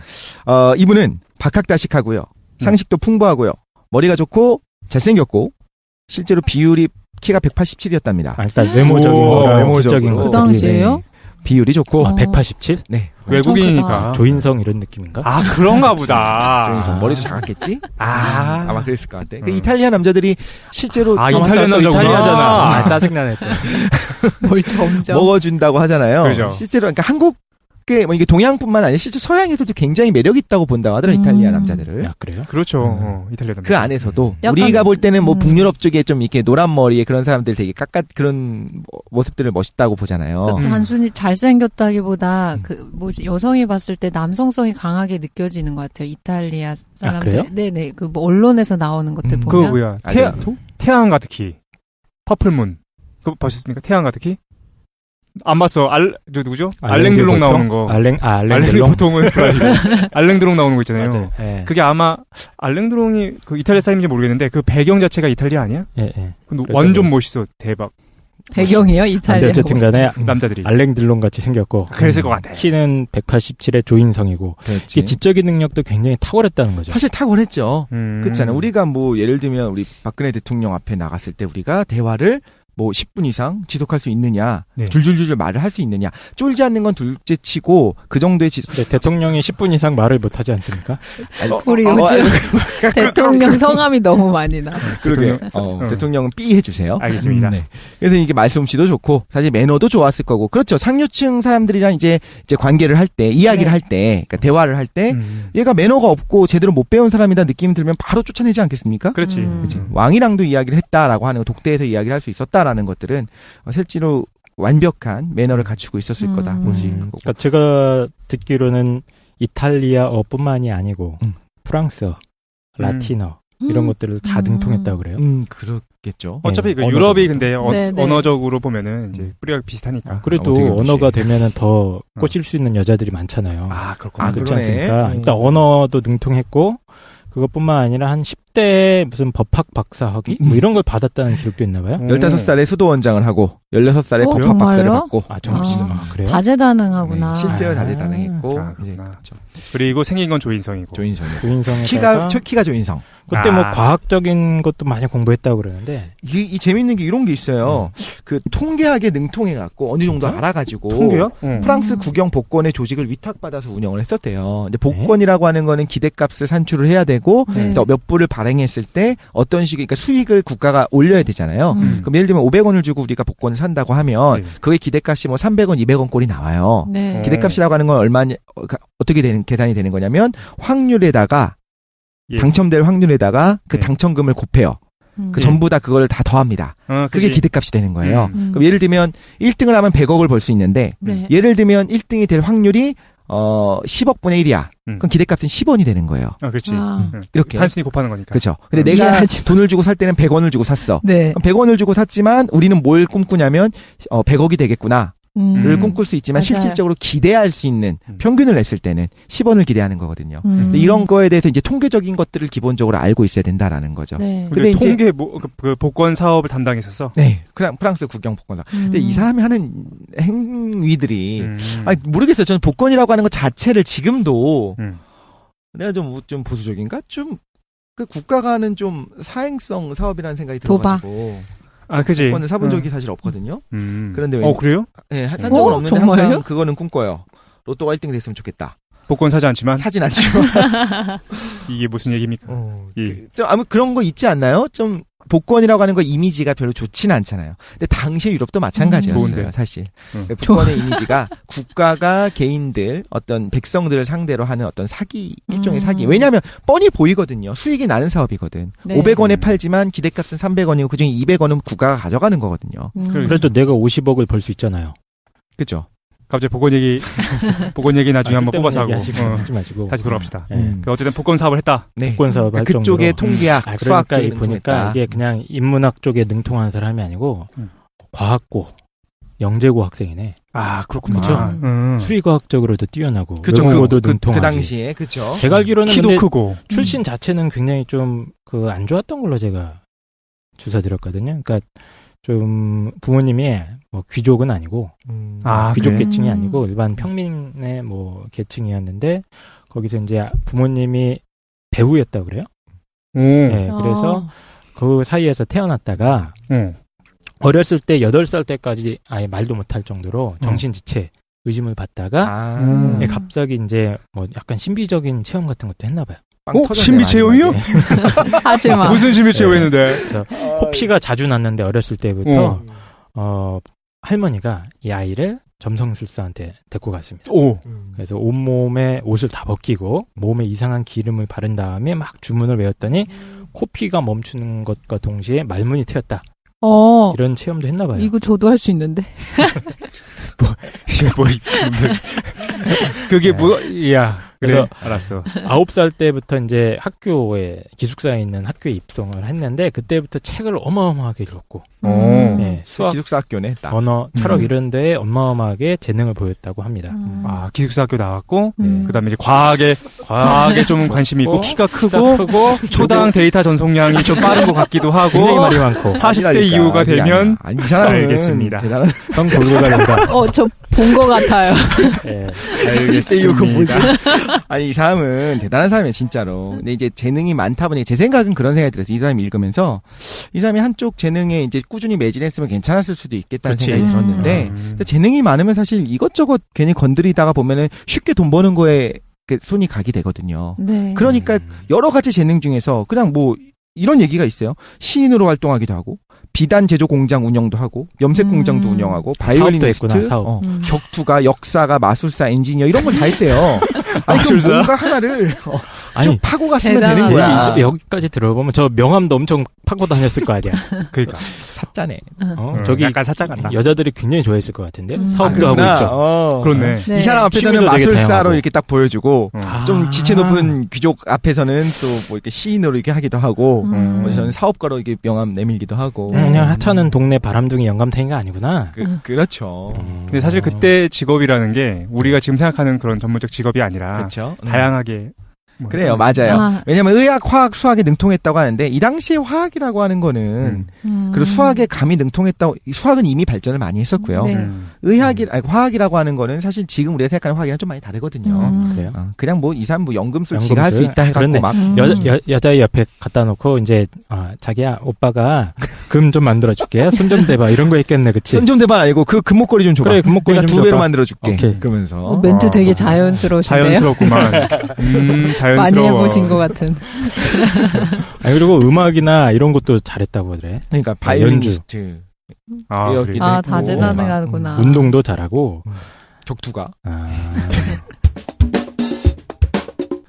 이분은 박학다식하고요. 상식도 풍부하고요. 머리가 좋고 잘생겼고 실제로 비율이 키가 187이었답니다. 일단 외모적인 그 당시에요? 비율이 좋고 187? 네. 외국인이니까. 조인성 이런 느낌인가? 그런가 보다. 조인성 머리도 작았겠지? 아마 그랬을 것 같아. 그 음. 이탈리아 남자들이 실제로 이탈리아 남자구나. 이탈리아잖아. 짜증나네 또. 뭘 점점 먹어준다고 하잖아요. 그렇죠. 실제로 그러니까 한국에 뭐 이게 동양뿐만 아니라 실제 서양에서도 굉장히 매력 있다고 본다고 하더라 이탈리아 남자들을. 야, 그래요? 그렇죠. 이탈리아 남자. 그 안에서도 약간, 우리가 볼 때는 뭐 북유럽 쪽에 좀 이렇게 노란 머리에 그런 사람들 되게 그런 모습들을 멋있다고 보잖아요. 그러니까 단순히 잘생겼다기보다 여성이 봤을 때 남성성이 강하게 느껴지는 것 같아요. 이탈리아 사람들. 그래요? 네네. 뭐 언론에서 나오는 것들 그거 보면. 뭐야? 알렌토? 태양 가득히. 퍼플문. 그거 보셨습니까? 태양 가득히? 안 봤어. 누구죠? 알랭드롱 나오는 거. 알랭드롱 보통은 알랭드롱 나오는 거 있잖아요. 맞아요. 예. 그게 아마 알랭드롱이 그 이탈리아 사람인지 모르겠는데 그 배경 자체가 이탈리아 아니야? 예. 근데 완전 멋있어. 대박. 배경이요? 이탈리아. 어쨌든 간에 남자들이. 알랭드롱 같이 생겼고 그랬을 것 같아. 키는 187의 조인성이고 그렇지. 이게 지적인 능력도 굉장히 탁월했다는 거죠. 사실 탁월했죠. 음. 그렇잖아요. 우리가 뭐 예를 들면 우리 박근혜 대통령 앞에 나갔을 때 우리가 대화를 뭐 10분 이상 지속할 수 있느냐, 네. 줄줄줄 말을 할 수 있느냐, 쫄지 않는 건 둘째치고 그 정도의 근데 대통령이 10분 이상 말을 못 하지 않습니까? 우리 요즘 대통령 성함이 너무 많이 나. 그러게 대통령. 대통령은 삐 해주세요. 알겠습니다. 네. 그래서 이게 말솜씨도 좋고 사실 매너도 좋았을 거고 그렇죠. 상류층 사람들이랑 이제 관계를 할 때 이야기를 네. 할 때 그러니까 대화를 할 때 얘가 매너가 없고 제대로 못 배운 사람이다 느낌 들면 바로 쫓아내지 않겠습니까? 그렇지. 그치? 왕이랑도 이야기를 했다라고 하는 거, 독대에서 이야기를 할 수 있었다라는 것들은 실제로 완벽한 매너를 갖추고 있었을 거다 볼 수 있는 거고. 그러니까 제가 듣기로는 이탈리아어뿐만이 아니고 프랑스어, 라틴어 이런 것들을 다 능통했다고 그래요. 그렇겠죠. 어차피 그 언어적으로. 유럽이 근데 네네. 언어적으로 보면은 이제 뿌리가 비슷하니까. 그래도 어떻게 언어가 보시. 되면은 더 꽂힐 수 있는 여자들이 많잖아요. 그렇구나. 그렇지 그러네. 않습니까? 일단 언어도 능통했고 그것뿐만 아니라 한 10대 무슨 법학 박사학위 뭐 이런 걸 받았다는 기록도 있나 봐요. 15살에 수도원장을 하고 16살에 법학 정말요? 박사를 받고 그래요? 다재다능하구나. 네, 실제로 다재다능했고 아, 이제 그렇구나. 그리고 생긴 건 조인성이고. 조인성이 조인성에다가 키가 조인성. 그때 뭐 과학적인 것도 많이 공부했다고 그러는데 이 재밌는 게 이런 게 있어요. 그 통계학에 능통해갖고 어느 정도 알아가지고 통계요? 프랑스 국영 복권의 조직을 위탁받아서 운영을 했었대요. 근데 복권이라고 하는 거는 기대값을 산출을 해야 되고 그래서 몇 불을 발행했을 때 어떤 식의 그러니까 수익을 국가가 올려야 되잖아요. 그럼 예를 들면 500원을 주고 우리가 복권을 산다고 하면 그의 기대값이 뭐 300원, 200원 꼴이 나와요. 네. 기대값이라고 하는 건 얼마냐 어떻게 계산이 되는 거냐면 확률에다가 당첨될 확률에다가 그 당첨금을 곱해요. 그 전부 다 그걸 다 더합니다. 그게 기대값이 되는 거예요. 그럼 예를 들면 1등을 하면 100억을 벌 수 있는데 예를 들면 1등이 될 확률이 10억분의 1이야. 그럼 기대값은 10원이 되는 거예요. 그렇지. 이렇게 단순히 곱하는 거니까. 그렇죠. 근데 내가 돈을 주고 살 때는 100원을 주고 샀어. 그럼 100원을 주고 샀지만 우리는 뭘 꿈꾸냐면 100억이 되겠구나. 를 꿈꿀 수 있지만 맞아요. 실질적으로 기대할 수 있는 평균을 냈을 때는 10원을 기대하는 거거든요. 근데 이런 거에 대해서 이제 통계적인 것들을 기본적으로 알고 있어야 된다라는 거죠. 네. 근데 이제 통계 그 복권 사업을 담당했었어. 네, 프랑스 국영 복권사. 근데 이 사람이 하는 행위들이 모르겠어요. 저는 복권이라고 하는 것 자체를 지금도 내가 좀 보수적인가? 좀 그 국가가 하는 좀 사행성 사업이라는 생각이 들어가지고. 그지. 복권을 사본 적이 사실 없거든요. 그런데 그래요? 네, 산 적은 없는데 정말요? 항상 그거는 꿈꿔요. 로또가 1등 됐으면 좋겠다. 복권 사지 않지만. 사진 않지만. 이게 무슨 얘기입니까? 좀 아무 그런 거 있지 않나요? 좀 복권이라고 하는 거 이미지가 별로 좋지는 않잖아요. 근데 당시에 유럽도 마찬가지였어요, 좋은데. 사실. 복권의 이미지가 국가가 개인들, 어떤 백성들을 상대로 하는 어떤 사기, 일종의 사기. 왜냐하면 뻔히 보이거든요. 수익이 나는 사업이거든. 네. 500원에 팔지만 기대값은 300원이고 그중에 200원은 국가가 가져가는 거거든요. 그래도 내가 50억을 벌 수 있잖아요. 그죠? 갑자기 복권 얘기 나중에 한번 뽑아서 하고. 하지 마시고. 다시 돌아옵시다. 네. 어쨌든 복권 사업을 했다. 네. 복권 사업을 할 그쪽의 정도로. 통계학, 수학 그러니까 쪽에 보니까 이게 그냥 인문학 쪽에 능통한 사람이 아니고 과학고, 영재고 학생이네. 그렇구나. 그렇죠. 수리과학적으로도 뛰어나고 그쵸, 외국어도 능통하지. 그 당시에 그죠. 제가 알기로는 키도 근데 크고. 출신 자체는 굉장히 좀 그 안 좋았던 걸로 제가 주사 드렸거든요. 그러니까 좀 부모님이 뭐 귀족은 아니고 귀족 그래? 계층이 아니고 일반 평민의 뭐 계층이었는데 거기서 이제 부모님이 배우였다 그래요. 네, 그래서 그 사이에서 태어났다가 어렸을 때 8살 때까지 아예 말도 못할 정도로 정신지체 의심을 받다가 갑자기 이제 뭐 약간 신비적인 체험 같은 것도 했나 봐요. 신비 체험이요? 하지마. 무슨 신비 체험했는데? 그래서 호피가 자주 났는데 어렸을 때부터 할머니가 이 아이를 점성술사한테 데리고 갔습니다. 그래서 온몸에 옷을 다 벗기고 몸에 이상한 기름을 바른 다음에 막 주문을 외웠더니 코피가 멈추는 것과 동시에 말문이 트였다. 이런 체험도 했나 봐요. 이거 저도 할 수 있는데. 이게 뭐 미친들. 그게 그래서 알았어. 9살 때부터 이제 학교에 기숙사에 있는 학교에 입성을 했는데 그때부터 책을 어마어마하게 읽었고 수학, 기숙사 학교네. 언어, 철학 이런 데에 어마어마하게 재능을 보였다고 합니다. 기숙사 학교 나왔고 그다음에 이제 과학에 좀 관심이 있고 키가 크고 초당 데이터 전송량이 좀 빠른 것 같기도 하고 굉장히 말이 많고 40대 이후가 되면 이 사람은 알겠습니다. 대단한 성골고가 된다. 저 본 것 같아요. 네. 알겠습니다. 아니 이 사람은 대단한 사람이에요 진짜로. 근데 이제 재능이 많다 보니 제 생각은 그런 생각이 들었어요. 이 사람이 읽으면서 이 사람이 한쪽 재능에 이제 꾸준히 매진했으면 괜찮았을 수도 있겠다는 생각이 들었는데 재능이 많으면 사실 이것저것 괜히 건드리다가 보면은 쉽게 돈 버는 거에 손이 가게 되거든요. 네. 그러니까 여러 가지 재능 중에서 그냥 뭐 이런 얘기가 있어요. 시인으로 활동하기도 하고 비단 제조 공장 운영도 하고 염색 공장도 운영하고 바이올리니스트, 격투가, 역사가, 마술사, 엔지니어 이런 걸 다 했대요. 아니 그럼 뭔가 하나를 좀 파고 갔으면 되는 거야. 여기까지 들어보면 저 명함도 엄청 파고 다녔을 거 아니야. 그러니까 사짜네. 저기 약간 사짜 같다. 여자들이 굉장히 좋아했을 것 같은데 사업도 하고 있죠. 그렇네. 이 사람 앞에서는 마술사로 이렇게 딱 보여주고 좀 지체 높은 귀족 앞에서는 또 뭐 이렇게 시인으로 이렇게 하기도 하고 저는 사업가로 이렇게 명함 내밀기도 하고. 그냥 하찮은 동네 바람둥이 영감탱이가 아니구나. 그렇죠. 근데 사실 그때 직업이라는 게 우리가 지금 생각하는 그런 전문적 직업이 아니라 그렇죠. 다양하게 그래요, 맞아요. 왜냐면 의학, 화학, 수학에 능통했다고 하는데 이 당시에 화학이라고 하는 거는 그리고 수학에 감히 능통했다고 수학은 이미 발전을 많이 했었고요. 네. 화학이라고 하는 거는 사실 지금 우리가 생각하는 화학이랑 좀 많이 다르거든요. 그래요? 그냥 뭐 2, 3, 뭐 연금술 지가 할 수 있다 해갖고 막 여자의 옆에 갖다 놓고 이제 자기야 오빠가 금 좀 만들어줄게. 손 좀 대봐 이런 거 있겠네, 그치? 손 좀 대봐 아니고 그 금목걸이 좀 줘봐. 그래, 금목걸이 내가 좀 2배로 줘봐. 만들어줄게. 오케이. 그러면서 멘트 되게 자연스러우신데요. 자연스럽구만. 자연스러워. 많이 해보신 것 같은. 그리고 음악이나 이런 것도 잘했다고 그래. 그러니까 바이올리니스트. 그래. 다재다능하구나. 운동도 잘하고. 격투가.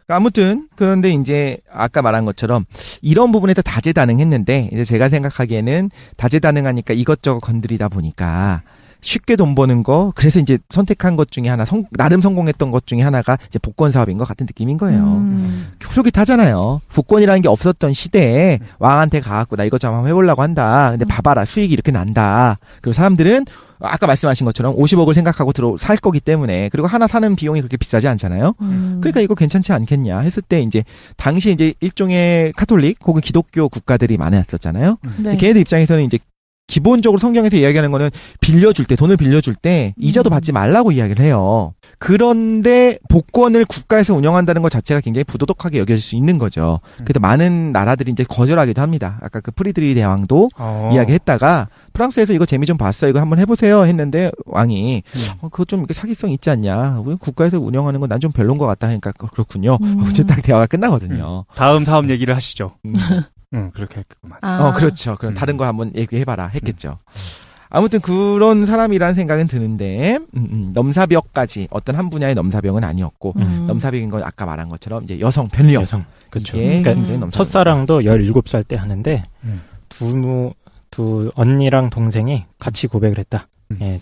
아무튼 그런데 이제 아까 말한 것처럼 이런 부분에서 다재다능했는데 이제 제가 생각하기에는 다재다능하니까 이것저것 건드리다 보니까 쉽게 돈 버는 거 그래서 이제 선택한 것 중에 하나 나름 성공했던 것 중에 하나가 이제 복권 사업인 것 같은 느낌인 거예요. 솔깃하잖아요. 복권이라는 게 없었던 시대에 왕한테 가갖고 나 이것 좀 한번 해보려고 한다. 근데 봐봐라 수익이 이렇게 난다. 그리고 사람들은 아까 말씀하신 것처럼 50억을 생각하고 살 거기 때문에 그리고 하나 사는 비용이 그렇게 비싸지 않잖아요. 그러니까 이거 괜찮지 않겠냐 했을 때 이제 당시 이제 일종의 카톨릭 혹은 기독교 국가들이 많았었잖아요. 네. 걔네들 입장에서는 이제 기본적으로 성경에서 이야기하는 거는 돈을 빌려줄 때 이자도 받지 말라고 이야기를 해요. 그런데 복권을 국가에서 운영한다는 것 자체가 굉장히 부도덕하게 여겨질 수 있는 거죠. 그래서 많은 나라들이 이제 거절하기도 합니다. 아까 그 프리드리 대왕도 이야기했다가 프랑스에서 이거 재미 좀 봤어. 이거 한번 해보세요. 했는데 왕이 그거 좀 이렇게 사기성 있지 않냐. 우리 국가에서 운영하는 건 난 좀 별론 것 같다. 하니까 그렇군요. 어째 딱 대화가 끝나거든요. 다음 사업 얘기를 하시죠. 그렇게 했구만. 그렇죠. 그럼 다른 거 한번 얘기해봐라 했겠죠. 아무튼 그런 사람이라는 생각은 드는데 넘사벽까지 어떤 한 분야의 넘사벽은 아니었고 넘사벽인 건 아까 말한 것처럼 이제 여성 편력. 그렇죠. 그러니까 첫사랑도 17살 때 하는데 두 언니랑 동생이 같이 고백을 했다.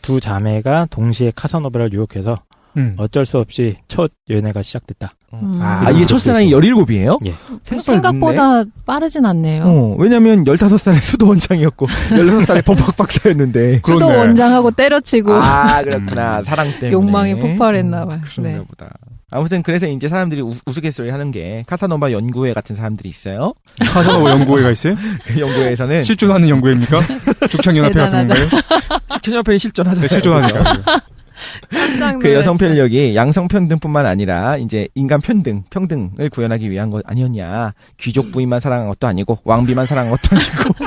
두 자매가 동시에 카사노바를 유혹해서 어쩔 수 없이 첫 연애가 시작됐다. 이게 첫사랑이 17이에요? 예. 생각보다 빠르진 않네요. 왜냐면 15살에 수도 원장이었고 16살에 법학 박사였는데 수도 원장하고 때려치고 그렇구나. 사랑 때문에 욕망이 폭발했나 봐요. 그런가 보다. 아무튼 그래서 이제 사람들이 우스갯소리 하는 게 카사노바 연구회 같은 사람들이 있어요. 카사노바 연구회가 있어요? 그 연구회에서는 실존하는 연구회입니까? 죽창연합회 같은 건가요? 죽창연합회는 실존하잖아요. 실존하니까. 그 여성 편력이 양성 평등뿐만 아니라 이제 인간 평등을 구현하기 위한 것 아니었냐. 귀족 부인만 사랑한 것도 아니고 왕비만 사랑한 것도 아니고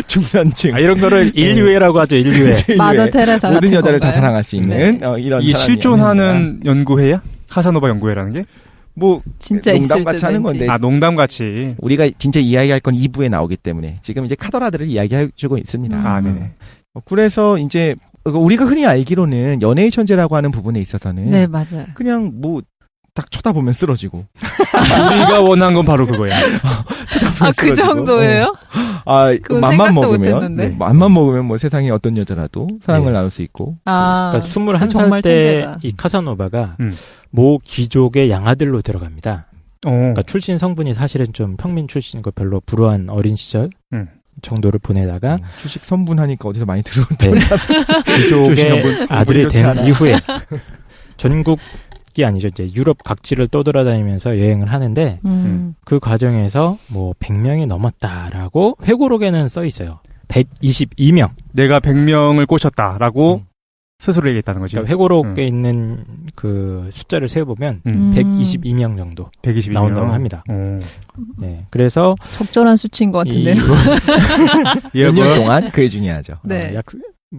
중산층. 이런 거를 인류애라고 하죠. 인류애. 마더 테레사 모든 여자를 건가요? 다 사랑할 수 있는 이런 이 실존하는 연구회야? 카사노바 연구회라는 게? 뭐 진짜 농담같이 하는 건데. 농담같이. 우리가 진짜 이야기할 건 2부에 나오기 때문에 지금 이제 카더라들을 이야기해주고 있습니다. 네네. 그래서 이제 우리가 흔히 알기로는 연애의 천재라고 하는 부분에 있어서는 네, 맞아요. 그냥 뭐 딱 쳐다보면 쓰러지고 우리가 원한 건 바로 그거야. 쳐다보면 그 정도예요? 맘만 먹으면 뭐 세상에 어떤 여자라도 사랑을 나눌 수 있고. 그러니까 21살 때 이 카사노바가 모 귀족의 양아들로 들어갑니다. 그러니까 출신 성분이 사실은 좀 평민 출신이고 별로 불우한 어린 시절 정도를 보내다가 주식 선분하니까 어디서 많이 들어온 귀족의 아들이 된 이후에 전국이 아니죠. 이제 유럽 각지를 떠돌아다니면서 여행을 하는데 그 과정에서 뭐 100명이 넘었다라고 회고록에는 써 있어요. 122명. 내가 100명을 꼬셨다라고 스스로 얘기했다는 거지. 그러니까 회고록에 있는 그 숫자를 세어보면 122명 정도 122명. 나온다고 합니다. 네, 그래서 적절한 수치인 것 같은데요. 몇 년 동안 그게 중요하죠. 네. 약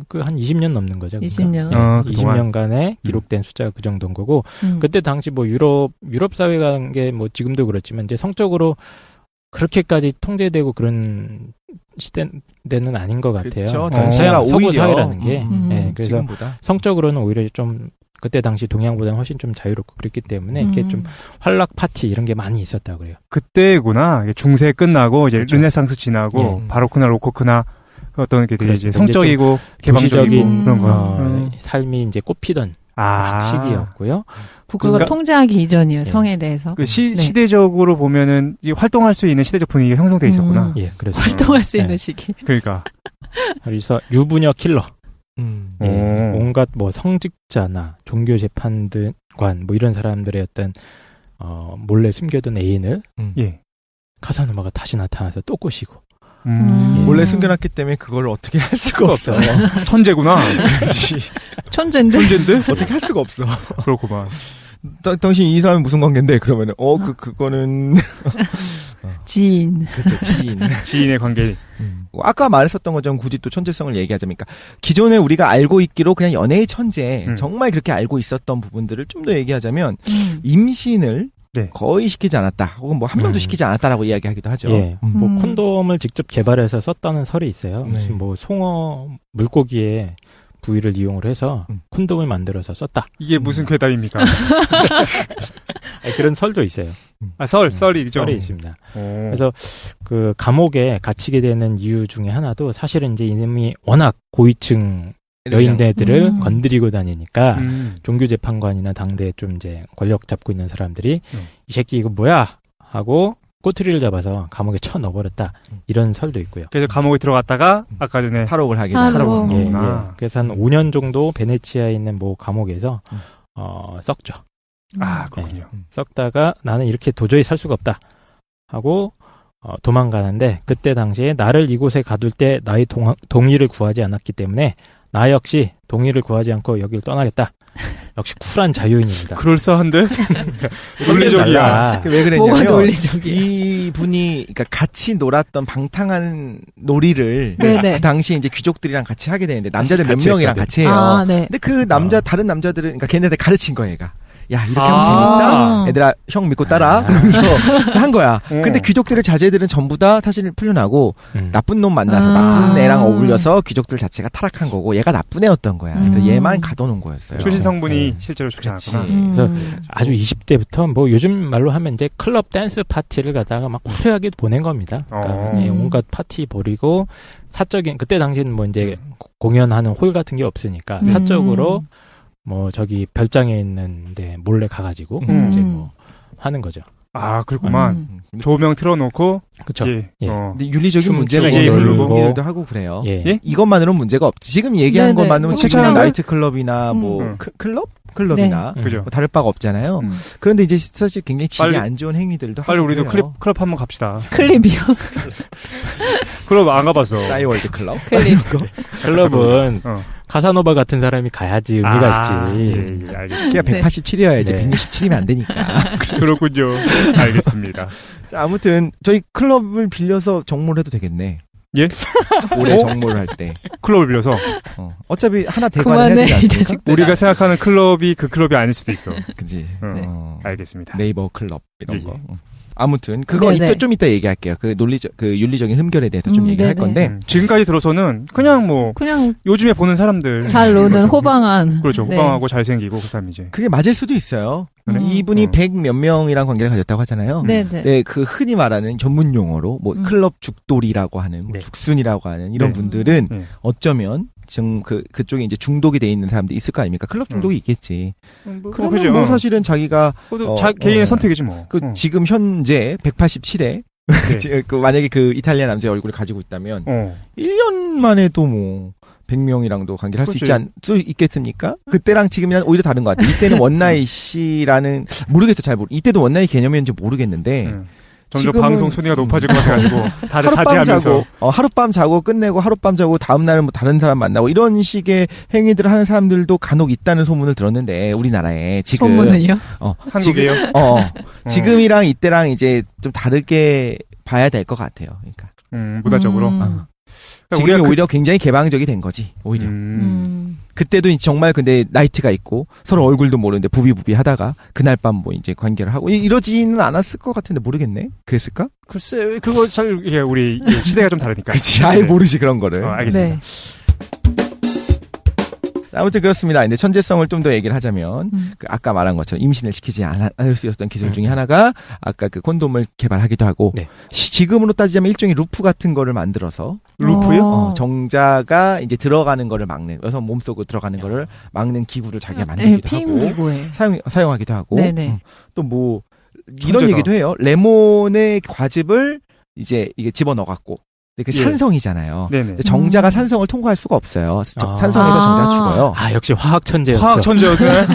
그 한 20년 넘는 거죠. 20년. 그러니까. 20년간에 기록된 숫자가 그 정도인 거고 그때 당시 뭐 유럽 사회라는 게 뭐 지금도 그렇지만 이제 성적으로 그렇게까지 통제되고 그런 시대는 아닌 것 같아요. 그렇죠. 서양 서구 사회라는 게 그래서 지금보다. 성적으로는 오히려 좀 그때 당시 동양보다는 훨씬 좀 자유롭고 그랬기 때문에 이렇게 좀 활락 파티 이런 게 많이 있었다고 그래요. 그때구나. 중세 끝나고 이제 르네상스 지나고 바로크나 로코크나 어떤 게 되게 이제 성적이고 개방적인 그런 거 삶이 이제 꽃피던 시기였고요. 국가가 통제하기 이전이에요. 성에 대해서. 시대적으로 보면은 이제 활동할 수 있는 시대적 분위기가 형성돼 있었구나. 그래서 활동할 수 있는 시기. 그러니까. 그래서 유부녀 킬러. 온갖 뭐 성직자나 종교 재판관 뭐 이런 사람들의 어떤 몰래 숨겨둔 애인을 예. 카사노바가 다시 나타나서 또 꼬시고. 몰래 숨겨놨기 때문에 그걸 어떻게 할 수가 없어. 천재구나. 그렇지. 천재인데? 어떻게 할 수가 없어. 그렇구만. 당신 이 사람이 무슨 관계인데? 그러면은, 그거는. 지인. 그렇죠, 지인. 지인의 관계. 아까 말했었던 것처럼 굳이 또 천재성을 얘기하자면, 그러니까 기존에 우리가 알고 있기로 그냥 연애의 천재, 정말 그렇게 알고 있었던 부분들을 좀 더 얘기하자면, 임신을 네. 거의 시키지 않았다. 혹은 뭐 한 명도 시키지 않았다라고 이야기하기도 하죠. 예. 뭐 콘돔을 직접 개발해서 썼다는 설이 있어요. 네. 무슨 뭐 송어 물고기의 부위를 이용을 해서 콘돔을 만들어서 썼다. 이게 무슨 괴담입니까? 아니, 그런 설도 있어요. 썰이죠. 설이 있습니다. 그래서 그 감옥에 갇히게 되는 이유 중에 하나도 사실은 이제 이놈이 워낙 고위층 여인들을 건드리고 다니니까 종교재판관이나 당대에 좀 이제 권력 잡고 있는 사람들이 이 새끼 이거 뭐야 하고 꼬투리를 잡아서 감옥에 쳐 넣어버렸다 이런 설도 있고요. 그래서 감옥에 들어갔다가 아까 전에 탈옥을 하게 탈옥. 되고. 탈옥을 예, 거구나. 예. 그래서 한 5년 정도 베네치아에 있는 뭐 감옥에서 썩죠. 아 그렇군요. 썩다가 나는 이렇게 도저히 살 수가 없다 하고 도망가는데 그때 당시에 나를 이곳에 가둘 때 나의 동의를 구하지 않았기 때문에 나 역시 동의를 구하지 않고 여기를 떠나겠다. 역시 쿨한 자유인입니다. 그럴싸한데? 논리적이야. 왜 뭐가 그랬냐면 논리적이야. 이 분이 그러니까 같이 놀았던 방탕한 놀이를 네네. 그 당시에 이제 귀족들이랑 같이 하게 되는데 남자들 몇 같이 명이랑 했거든. 같이 해요. 아, 네. 근데 그 다른 남자들은 그러니까 걔네한테 가르친 거야, 얘가. 야, 이렇게 하면 아. 재밌다. 얘들아, 형 믿고 따라. 그러면서 한 거야. 근데 귀족들의 자제들은 전부 다 사실 풀려나고 나쁜 놈 만나서 나쁜 애랑 어울려서 귀족들 자체가 타락한 거고 얘가 나쁜 애였던 거야. 그래서 얘만 가둬놓은 거였어요. 출신 성분이 네. 실제로 좋지 그렇지. 않았구나. 그래서 아주 20대부터 뭐 요즘 말로 하면 이제 클럽 댄스 파티를 갖다가 막 화려하게 보낸 겁니다. 그러니까 예, 온갖 파티 벌이고 사적인 그때 당시에는 뭐 이제 공연하는 홀 같은 게 없으니까 사적으로 뭐 저기 별장에 있는데 몰래 가가지고 이제 뭐 하는 거죠. 아 그렇구만. 조명 틀어놓고 그쵸. 예. 예. 근데 윤리적인 문제가 DJ 있는 부르고. 얘기들도 하고 그래요. 예. 예? 이것만으로는 문제가 없지. 지금 얘기한 네네. 것만으로는 뭐 지금 그냥- 나이트 클럽이나 뭐 클럽이나 그죠. 뭐 다를 바가 없잖아요. 그런데 이제 사실 굉장히 질이 빨리- 안 좋은 행위들도 빨리 하고 우리도 그래요. 클럽 한번 갑시다. 클립이요. 클럽 안 가봤어. 싸이월드 클럽. 클립. 클럽은 어. 카사노바 같은 사람이 가야지 의미가 있지. 예, 알겠습니다. 키가 네. 187이어야지 네. 167이면 안 되니까. 그렇군요. 알겠습니다. 아무튼 저희 클럽을 빌려서 정모를 해도 되겠네. 예? 올해 정모를 할 때. 클럽을 빌려서 어차피 하나 대관을 해야 그만해, 되지 이 않습니까? 자식들. 우리가 생각하는 클럽이 그 클럽이 아닐 수도 있어. 그지. 네. 어, 알겠습니다. 네이버 클럽 이런 예, 거. 예. 아무튼 그거 네네. 좀 이따 얘기할게요. 그 윤리적인 흠결에 대해서 좀 얘기할 네네. 건데. 지금까지 들어서는 그냥 뭐 그냥 요즘에 보는 사람들 잘 노는 호방한. 그렇죠. 네. 호방하고 잘생기고 그 사람이지. 그게 맞을 수도 있어요. 그래? 이분이 음. 100 몇 명이랑 관계를 가졌다고 하잖아요. 네네. 네, 그 흔히 말하는 전문 용어로 뭐 클럽 죽돌이라고 하는, 뭐 네. 죽순이라고 하는 이런 네. 분들은 네. 어쩌면 지금 그쪽에 이제 중독이 돼 있는 사람들이 있을 거 아닙니까? 클럽 중독이 있겠지. 그러면 그죠. 뭐 사실은 자기가 개인의 선택이지 뭐. 지금 현재 187에 네. 그 만약에 그 이탈리아 남자의 얼굴을 가지고 있다면 1년 만에도 뭐 100명이랑도 관계를 할 수 그렇지. 수 있겠습니까? 그때랑 지금이랑 오히려 다른 것 같아요. 이때는 원나잇 씨라는 모르겠어 이때도 원나잇 개념이었는지 모르겠는데 점점 지금은- 방송 순위가 높아질 것 같아가지고 다들 하룻밤 자제하면서 자고 하룻밤 자고 끝내고 하룻밤 자고 다음 날은 뭐 다른 사람 만나고 이런 식의 행위들을 하는 사람들도 간혹 있다는 소문을 들었는데 우리나라에 지금 소문은요? 한국이에요? 지금이랑 이때랑 이제 좀 다르게 봐야 될 것 같아요. 그러니까 문화적으로. 지금이 우리가 오히려 굉장히 개방적이 된 거지. 오히려 그때도 정말 근데 나이트가 있고 서로 얼굴도 모르는데 부비부비 하다가 그날 밤 뭐 이제 관계를 하고 이러지는 않았을 것 같은데 모르겠네. 그랬을까? 글쎄 그거 잘 이게 우리 시대가 좀 다르니까. 그치. 아예 모르지 그런 거를. 알겠습니다. 네. 아무튼 그렇습니다. 근데 천재성을 좀 더 얘기를 하자면 그 아까 말한 것처럼 임신을 시키지 않을 수 있었던 기술 중에 하나가 아까 그 콘돔을 개발하기도 하고 네. 지금으로 따지자면 일종의 루프 같은 거를 만들어서 루프요? 정자가 이제 들어가는 거를 막는 여성 몸속으로 들어가는 거를 막는 기구를 자기가 네, 만들기도 피임 하고 기구에. 사용하기도 하고 네네. 또 뭐 이런 천재다. 얘기도 해요. 레몬의 과즙을 이제 이게 집어넣어갖고 그 산성이잖아요. 네네. 정자가 산성을 통과할 수가 없어요. 산성에서 정자가 죽어요. 아, 역시 화학 천재였어. 화학 천재였네.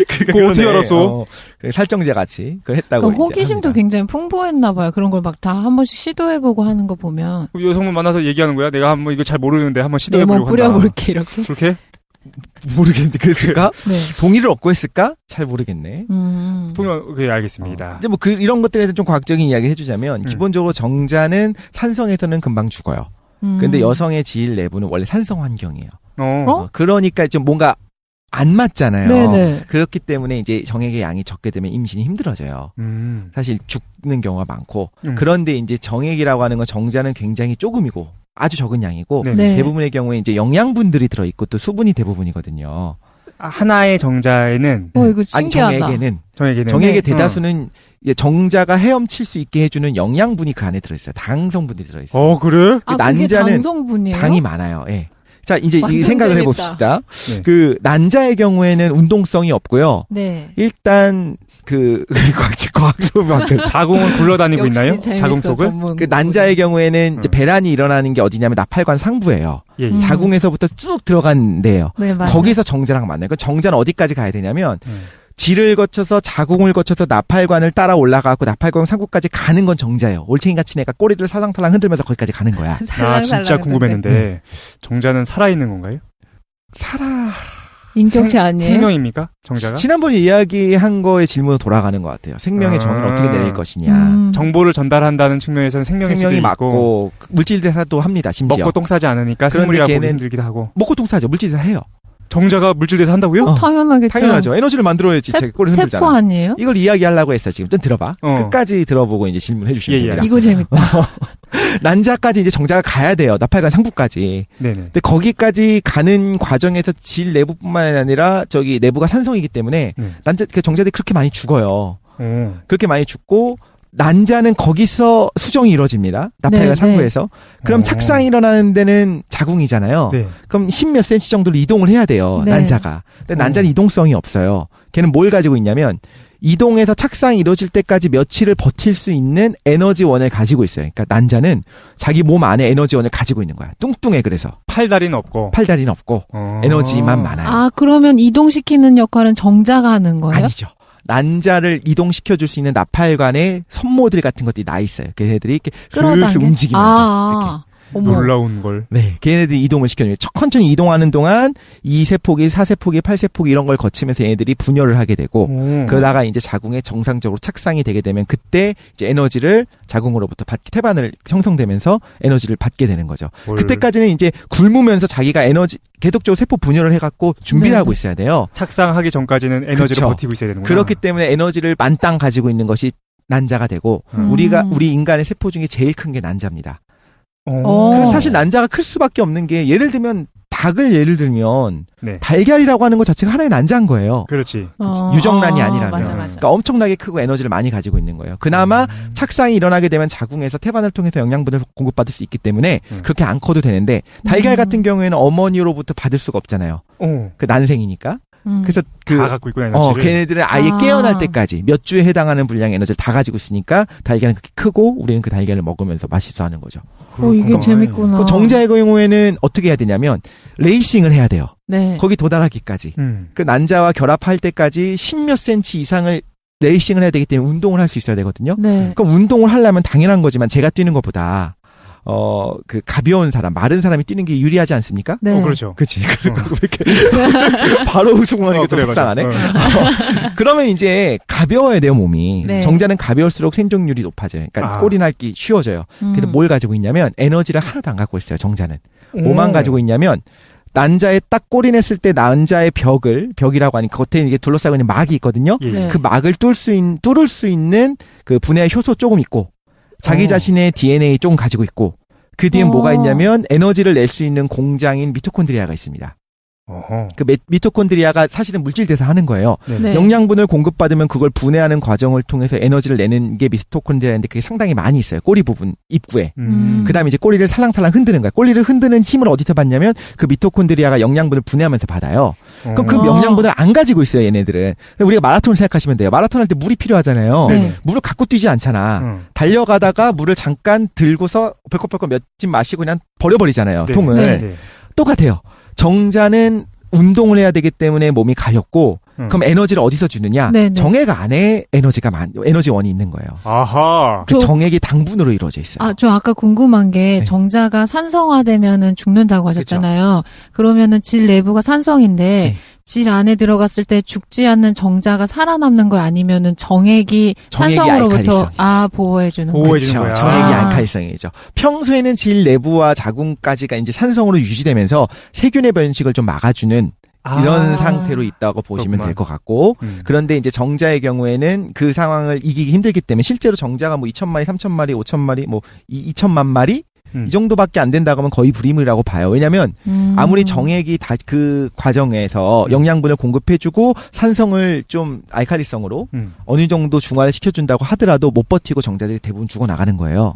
그거 어떻게 알았어? 살정제 같이 그걸 했다고. 호기심도 굉장히 풍부했나 봐요. 그런 걸 막 다 한 번씩 시도해보고 하는 거 보면. 여성분 만나서 얘기하는 거야? 내가 한번 이거 잘 모르는데 한번 내 시도해보려고 몸 뿌려볼게 이렇게. 그렇게? 모르겠는데 그랬을까? 네. 동의를 얻고 했을까? 잘 모르겠네. 오케이, 알겠습니다. 이제 뭐 이런 것들에 대해서 좀 과학적인 이야기 해주자면 기본적으로 정자는 산성에서는 금방 죽어요. 근데 여성의 지일 내부는 원래 산성 환경이에요. 그러니까 좀 뭔가 안 맞잖아요. 네네. 그렇기 때문에 이제 정액의 양이 적게 되면 임신이 힘들어져요. 사실 죽는 경우가 많고. 그런데 이제 정액이라고 하는 건 정자는 굉장히 조금이고 아주 적은 양이고 네. 대부분의 경우에 이제 영양분들이 들어있고 또 수분이 대부분이거든요. 하나의 정자에는 이거 신기하다. 정액의 대다수는 정자가 헤엄칠 수 있게 해주는 영양분이 그 안에 들어있어요. 당 성분이 들어있어요. 그래? 그게 당 성분이에요? 당이 많아요. 예. 자, 이제 이 재밌다. 생각을 해봅시다. 네. 그 난자의 경우에는 운동성이 없고요. 네. 일단 과학 수업한테 자궁은 굴러다니고 있나요? 자궁 속을? 그 난자의 경우에는 이제 배란이 일어나는 게 어디냐면 나팔관 상부예요. 자궁에서부터 쭉 들어간 데예요. 네, 거기서 정자랑 만나요. 그 정자는 어디까지 가야 되냐면 질을 거쳐서 자궁을 거쳐서 나팔관을 따라 올라가고 나팔관 상부까지 가는 건 정자예요. 올챙이같이 내가 꼬리를 살랑살랑 흔들면서 거기까지 가는 거야. 진짜 궁금했는데 정자는 살아있는 건가요? 인격체 아니에요? 생명입니까? 정자가? 지난번에 이야기한 거의 질문으로 돌아가는 것 같아요. 생명의 정의를 어떻게 내릴 것이냐. 정보를 전달한다는 측면에서는 생명이 맞고 물질 대사도 합니다. 심지어. 먹고 똥 싸지 않으니까 생물이라고 보기 힘들기도 하고. 먹고 똥 싸죠. 물질 대사 해요. 정자가 물질 대사 한다고요? 당연하죠. 에너지를 만들어야지. 꼬리 흔들잖아. 세포 아니에요? 이걸 이야기하려고 했어 지금. 좀 들어봐. 끝까지 들어보고 이제 질문해 주시면 됩니다. 이거 재밌다. 난자까지 이제 정자가 가야 돼요. 나팔관 상부까지. 네네. 근데 거기까지 가는 과정에서 질 내부뿐만 아니라 저기 내부가 산성이기 때문에 정자들이 그렇게 많이 죽어요. 그렇게 많이 죽고 난자는 거기서 수정이 이루어집니다. 나팔관 상부에서. 그럼 착상이 일어나는 데는 자궁이잖아요. 네. 그럼 10몇 cm 정도로 이동을 해야 돼요. 난자가. 근데 난자는 이동성이 없어요. 걔는 뭘 가지고 있냐면 이동해서 착상이 이루어질 때까지 며칠을 버틸 수 있는 에너지원을 가지고 있어요. 그러니까 난자는 자기 몸 안에 에너지원을 가지고 있는 거야. 뚱뚱해 그래서. 팔다리는 없고 에너지만 많아요. 그러면 이동시키는 역할은 정자가 하는 거예요? 아니죠. 난자를 이동시켜줄 수 있는 나팔관에 선모들 같은 것들이 나 있어요. 걔네들이 이렇게 슬슬 움직이면서 이렇게. 놀라운 걸. 네, 걔네들이 이동을 시켜줘요. 천천히 이동하는 동안 2세포기, 4세포기, 8세포기 이런 걸 거치면서 얘네들이 분열을 하게 되고 그러다가 이제 자궁에 정상적으로 착상이 되게 되면 그때 이제 에너지를 자궁으로부터 태반을 형성되면서 에너지를 받게 되는 거죠. 그때까지는 이제 굶으면서 자기가 에너지 계속적으로 세포 분열을 해갖고 준비를 하고 있어야 돼요. 착상하기 전까지는 에너지를 버티고 있어야 되는구나. 그렇기 때문에 에너지를 만땅 가지고 있는 것이 난자가 되고 우리 인간의 세포 중에 제일 큰 게 난자입니다. 그래서 사실 난자가 클 수밖에 없는 게 예를 들면 닭을 예를 들면 달걀이라고 하는 것 자체가 하나의 난자인 거예요. 그렇지. 유정란이 아니라면. 맞아. 그러니까 엄청나게 크고 에너지를 많이 가지고 있는 거예요. 그나마 착상이 일어나게 되면 자궁에서 태반을 통해서 영양분을 공급받을 수 있기 때문에 그렇게 안 커도 되는데 달걀 같은 경우에는 어머니로부터 받을 수가 없잖아요. 그 난생이니까. 그래서 다 갖고 있구나, 에너지를. 걔네들은 아예 깨어날 때까지 몇 주에 해당하는 분량의 에너지를 다 가지고 있으니까 달걀은 그렇게 크고 우리는 그 달걀을 먹으면서 맛있어 하는 거죠. 이게 재밌구나. 정자의 경우에는 어떻게 해야 되냐면 레이싱을 해야 돼요. 네. 거기 도달하기까지. 그 난자와 결합할 때까지 10몇 cm 이상을 레이싱을 해야 되기 때문에 운동을 할 수 있어야 되거든요. 네. 그럼 운동을 하려면 당연한 거지만 제가 뛰는 것보다 그 가벼운 사람, 마른 사람이 뛰는 게 유리하지 않습니까? 네. 그렇죠. 그치. 그리고 이렇게 바로 우승하니까 좀 속상하네. 그러면 이제 가벼워야 돼요, 몸이. 네. 정자는 가벼울수록 생존율이 높아져요. 그러니까 꼬리 낡기 쉬워져요. 그래서 뭘 가지고 있냐면 에너지를 하나도 안 갖고 있어요, 정자는. 뭐만 가지고 있냐면 난자에 딱 꼬리 냈을 때 난자의 벽이라고 하니 겉에 이게 둘러싸고 있는 막이 있거든요. 네. 그 막을 뚫을 수 있는 그 분해 효소 조금 있고 자기 자신의 DNA 조금 가지고 있고 그 뒤엔 뭐가 있냐면 에너지를 낼 수 있는 공장인 미토콘드리아가 있습니다. 그 미토콘드리아가 사실은 물질대사 하는 거예요. 네. 영양분을 공급받으면 그걸 분해하는 과정을 통해서 에너지를 내는 게 미토콘드리아인데 그게 상당히 많이 있어요. 꼬리 부분 입구에. 그다음에 이제 꼬리를 살랑살랑 흔드는 거야. 꼬리를 흔드는 힘을 어디서 받냐면 그 미토콘드리아가 영양분을 분해하면서 받아요. 그럼 그 영양분을 안 가지고 있어요, 얘네들은. 우리가 마라톤을 생각하시면 돼요. 마라톤 할 때 물이 필요하잖아요. 네. 물을 갖고 뛰지 않잖아. 달려가다가 물을 잠깐 들고서 벌컥벌컥 몇 집 마시고 그냥 버려버리잖아요. 네. 통을. 네. 똑같아요. 정자는 운동을 해야 되기 때문에 몸이 가렵고 그럼 에너지를 어디서 주느냐? 네네. 정액 안에 에너지원이 있는 거예요. 아하. 그 정액이 당분으로 이루어져 있어요. 저 아까 궁금한 게 네. 정자가 산성화되면은 죽는다고 하셨잖아요. 그러면은 질 내부가 산성인데 네. 질 안에 들어갔을 때 죽지 않는 정자가 살아남는 거예요? 아니면은 정액이 산성으로부터 알칼리성. 보호해주는 거예요? 보호해주는 거야. 정액이 아. 알칼리성이죠. 평소에는 질 내부와 자궁까지가 이제 산성으로 유지되면서 세균의 변식을 좀 막아주는 이런 상태로 있다고 보시면 그렇구만. 될 것 같고 그런데 이제 정자의 경우에는 그 상황을 이기기 힘들기 때문에 실제로 정자가 뭐 2,000마리, 3,000마리, 5,000마리, 뭐 2천만 마리 이 정도밖에 안 된다고 하면 거의 불임이라고 봐요. 왜냐하면 아무리 정액이 다 그 과정에서 영양분을 공급해주고 산성을 좀 알칼리성으로 어느 정도 중화를 시켜준다고 하더라도 못 버티고 정자들이 대부분 죽어나가는 거예요.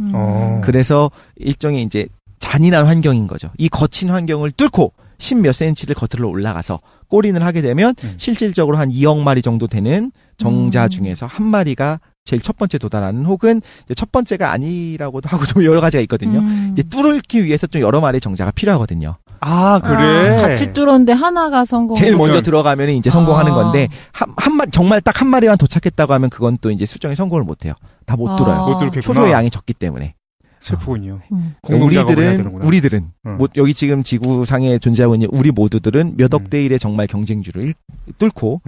그래서 일종의 이제 잔인한 환경인 거죠. 이 거친 환경을 뚫고 10몇 센치를 겉으로 올라가서 꼬린을 하게 되면 실질적으로 한 2억 마리 정도 되는 정자 중에서 한 마리가 제일 첫 번째 도달하는 혹은 이제 첫 번째가 아니라고도 하고 좀 여러 가지가 있거든요. 이제 뚫기 위해서 좀 여러 마리의 정자가 필요하거든요. 아, 그래? 같이 뚫었는데 하나가 성공. 제일 먼저 들어가면 이제 성공하는 건데 한 마리 정말 딱 한 마리만 도착했다고 하면 그건 또 이제 수정에 성공을 못 해요. 다 못 뚫어요. 못 뚫겠구나. 효소의 양이 적기 때문에. 슬프군요. 공동작업을 해야 되는구나. 우리들은 뭐 여기 지금 지구상에 존재하고 있는 우리 모두들은 몇 억 대 1의 정말 경쟁주를 뚫고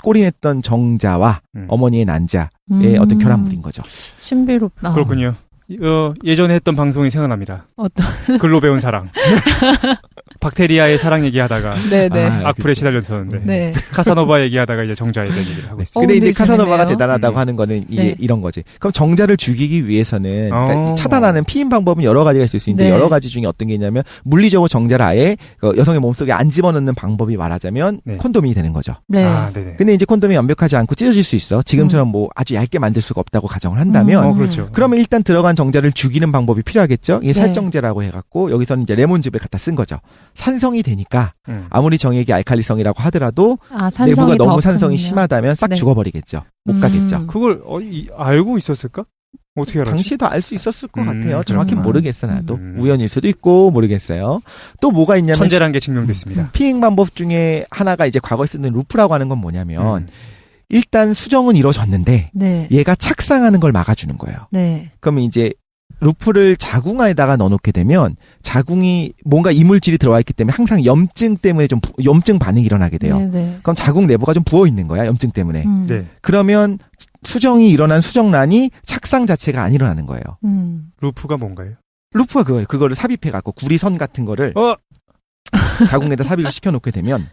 꼬리냈던 정자와 어머니의 난자의 어떤 결합물인 거죠. 신비롭다. 그렇군요. 예전에 했던 방송이 생각납니다. 어떤? 글로 배운 사랑. 박테리아의 사랑 얘기하다가 네네. 악플에 시달렸었는데 네. 카사노바 얘기하다가 이제 정자에 대한 얘기를 하고 있어요. 근데 이제 카사노바가 재밌네요. 대단하다고 하는 거는 이게 네. 이런 거지. 그럼 정자를 죽이기 위해서는 그러니까 차단하는 피임 방법은 여러 가지가 있을 수 있는데 네. 여러 가지 중에 어떤 게 있냐면 물리적으로 정자를 아예 여성의 몸속에 안 집어넣는 방법이 말하자면 네. 콘돔이 되는 거죠. 네. 아, 네네. 근데 이제 콘돔이 완벽하지 않고 찢어질 수 있어. 지금처럼 뭐 아주 얇게 만들 수가 없다고 가정을 한다면 그렇죠. 그러면 일단 들어간 정자를 죽이는 방법이 필요하겠죠. 이게 네. 살정제라고 해갖고 여기서는 이제 레몬즙을 갖다 쓴 거죠. 산성이 되니까 아무리 정액이 알칼리성이라고 하더라도 산성이 내부가 너무 더 산성이 없군요. 심하다면 싹 네. 죽어버리겠죠. 못 가겠죠. 그걸 알고 있었을까? 어떻게 알았지? 당시에도 알 수 있었을 것 같아요. 정확히 그렇구나. 모르겠어 나도. 우연일 수도 있고 모르겠어요. 또 뭐가 있냐면 천재란 게 증명됐습니다. 피임 방법 중에 하나가 이제 과거에 쓰던 루프라고 하는 건 뭐냐면 일단 수정은 이루어졌는데 네. 얘가 착상하는 걸 막아주는 거예요. 네. 그러면 이제 루프를 자궁 안에다가 넣어놓게 되면 자궁이 뭔가 이물질이 들어와 있기 때문에 항상 염증 때문에 좀 염증 반응이 일어나게 돼요. 네. 그럼 자궁 내부가 좀 부어 있는 거야 염증 때문에. 네. 그러면 수정이 일어난 수정란이 착상 자체가 안 일어나는 거예요. 루프가 뭔가요? 루프가 그거예요. 그거를 삽입해갖고 구리선 같은 거를 자궁에다 삽입을 시켜놓게 되면